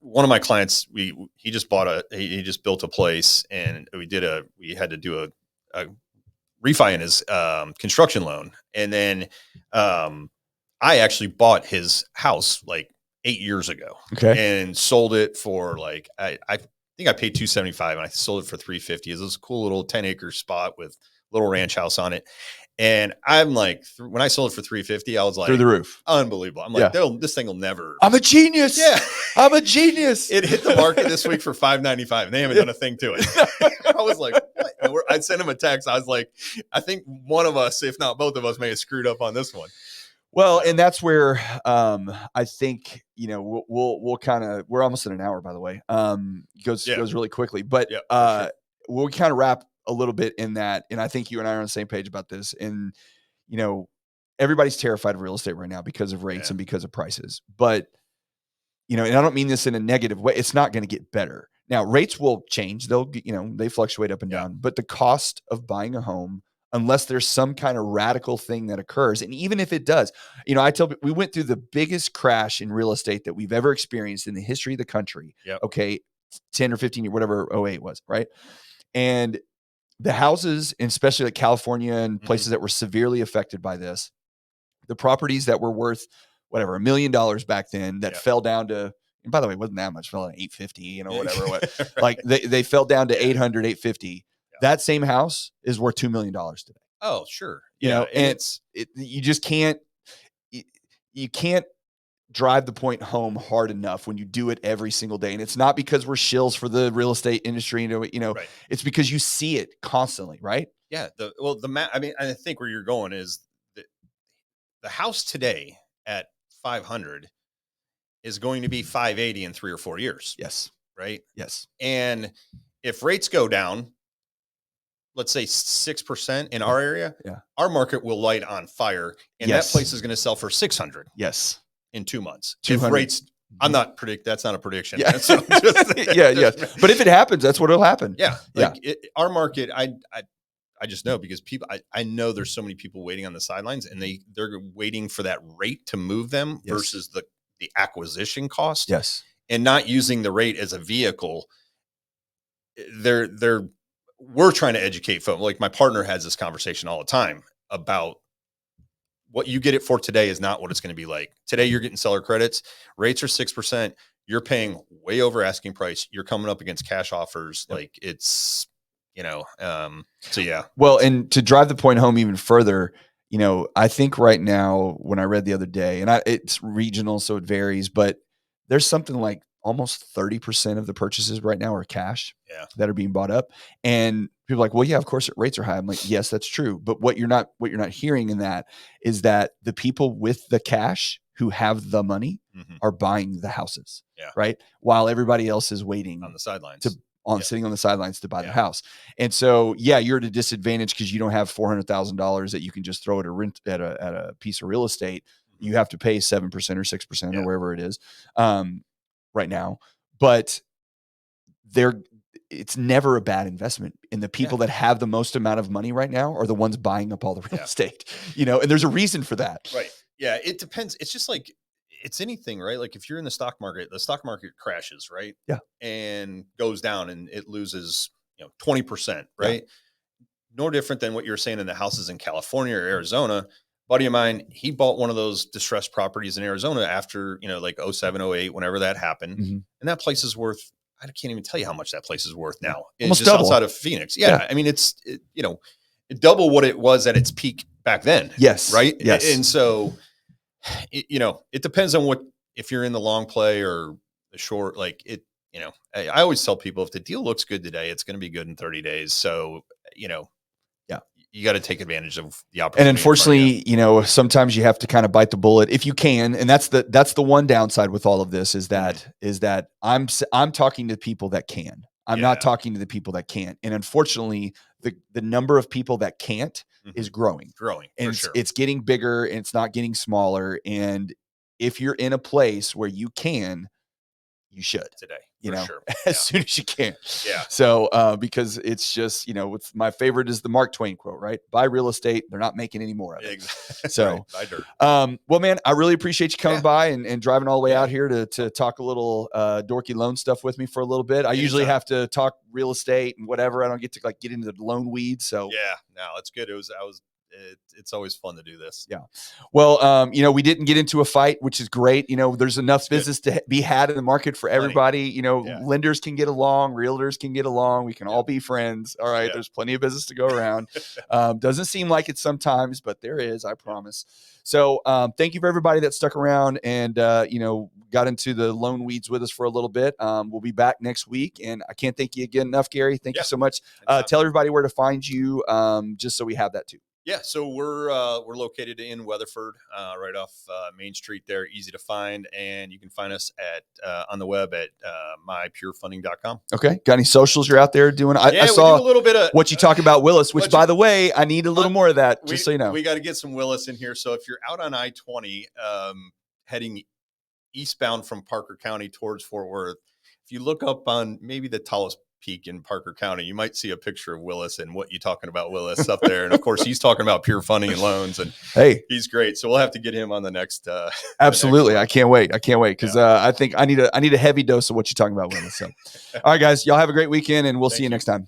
One of my clients, he just built a place, and we had to do a refi in his construction loan. And then I actually bought his house like 8 years ago, and sold it for like, I think I paid 275 and I sold it for 350. It was a cool little 10-acre spot with a little ranch house on it. And I'm like, when I sold it for 350, I was like, through the roof. Unbelievable. I'm like, this thing will never. I'm a genius. Yeah. I'm a genius. It hit the market this week for $595 and they haven't done a thing to it. I was like, what? I'd send him a text. I was like, I think one of us, if not both of us, may have screwed up on this one. Well, and that's where I think, we'll kind of, we're almost at an hour, by the way. Goes really quickly, but sure. We'll kind of wrap a little bit in that. And I think you and I are on the same page about this. And, everybody's terrified of real estate right now because of rates and because of prices. But, and I don't mean this in a negative way. It's not going to get better. Now, rates will change. They fluctuate up and down. But the cost of buying a home, unless there's some kind of radical thing that occurs. And even if it does, I tell people, we went through the biggest crash in real estate that we've ever experienced in the history of the country. Yep. Okay. 10 or 15 years, whatever 08 was. Right. And the houses, and especially like California and places that were severely affected by this, the properties that were worth whatever, $1 million back then that fell down to, and by the way, it wasn't that much, fell down to 850, whatever. Right. Like they fell down to 800, 850. That same house is worth $2 million today. Oh, sure. And you just can't, you can't drive the point home hard enough when you do it every single day. And it's not because we're shills for the real estate industry, right. It's because you see it constantly. Right. Yeah. I think where you're going is the house today at 500 is going to be 580 in 3 or 4 years. Yes. Right. Yes. And if rates go down, let's say 6% in our area, our market will light on fire, and that place is going to sell for 600. Yes. In 2 months. If rates, that's not a prediction. Yeah. So but if it happens, that's what will happen. Yeah. Our market, I just know because people, I know there's so many people waiting on the sidelines and they're waiting for that rate to move them versus the acquisition cost. Yes. And not using the rate as a vehicle. We're trying to educate folks. Like my partner has this conversation all the time about what you get it for today is not what it's going to be like. Today you're getting seller credits. Rates are 6%. You're paying way over asking price. You're coming up against cash offers. Yep. Like it's, so yeah. Well, and to drive the point home even further, I think right now when I read the other day, and it's regional, so it varies, but there's something like almost 30% of the purchases right now are cash that are being bought up. And people are like, well, yeah, of course rates are high. I'm like, yes, that's true. But what you're not hearing in that is that the people with the cash who have the money are buying the houses, right? While everybody else is waiting on the sidelines sitting on the sidelines to buy the house. And so, you're at a disadvantage because you don't have $400,000 that you can just throw at a piece of real estate. You have to pay 7% or 6% or wherever it is. Right now, but it's never a bad investment. And the people that have the most amount of money right now are the ones buying up all the real estate, and there's a reason for that. Right. Yeah. It depends. It's just like, it's anything, right? Like if you're in the stock market crashes, right? Yeah. And goes down and it loses, 20%, right? No different than what you're saying in the houses in California or Arizona. Buddy of mine, he bought one of those distressed properties in Arizona after, like 07, 08, whenever that happened. And that place is worth, I can't even tell you how much that place is worth now. It's almost just double. Outside of Phoenix. Yeah. I mean, it's double what it was at its peak back then. Yes. Right. Yes. And so, it depends on if you're in the long play or the short, I always tell people if the deal looks good today, it's going to be good in 30 days. So, you got to take advantage of the opportunity. And unfortunately, sometimes you have to kind of bite the bullet if you can. And that's the one downside with all of this is that I'm talking to people that can. I'm not talking to the people that can't. And unfortunately, the number of people that can't is growing. And it's getting bigger and it's not getting smaller. And if you're in a place where you can, you should today, as soon as you can. Yeah. So, because it's just, what's my favorite is the Mark Twain quote, right? Buy real estate. They're not making any more of it. Exactly. So, buy dirt. Well, man, I really appreciate you coming by and driving all the way out here to talk a little, dorky loan stuff with me for a little bit. I usually have to talk real estate and whatever. I don't get to get into the loan weeds. So yeah, no, it's good. it's always fun to do this. Yeah. Well, you know, we didn't get into a fight, which is great. You know, there's enough It's business to be had in the market for everybody. You know, lenders can get along, realtors can get along. We can all be friends. All right. There's plenty of business to go around. Doesn't seem like it sometimes, but there is, I promise. So thank you for everybody that stuck around and, you know, got into the loan weeds with us for a little bit. We'll be back next week. And I can't thank you again enough, Gary. Thank you so much. Tell everybody where to find you, just so we have that too. Yeah, so we're located in Weatherford, right off Main Street there, easy to find. And you can find us at on the web at mypurefunding.com. Okay. Got any socials you're out there doing? I we saw do a little bit of what you talk about Willis, which by the way, I need a little more of that, just so you know. We got to get some Willis in here. So if you're out on I-20 heading eastbound from Parker County towards Fort Worth, if you look up on maybe the tallest peak in Parker County, you might see a picture of Willis and what you talking about Willis up there. And of course, he's talking about pure funding and loans, and hey, he's great. So we'll have to get him on the next. Absolutely. I can't wait. Because I think I need a heavy dose of what you're talking about, Willis. So, all right, guys, y'all have a great weekend, and we'll see you next time.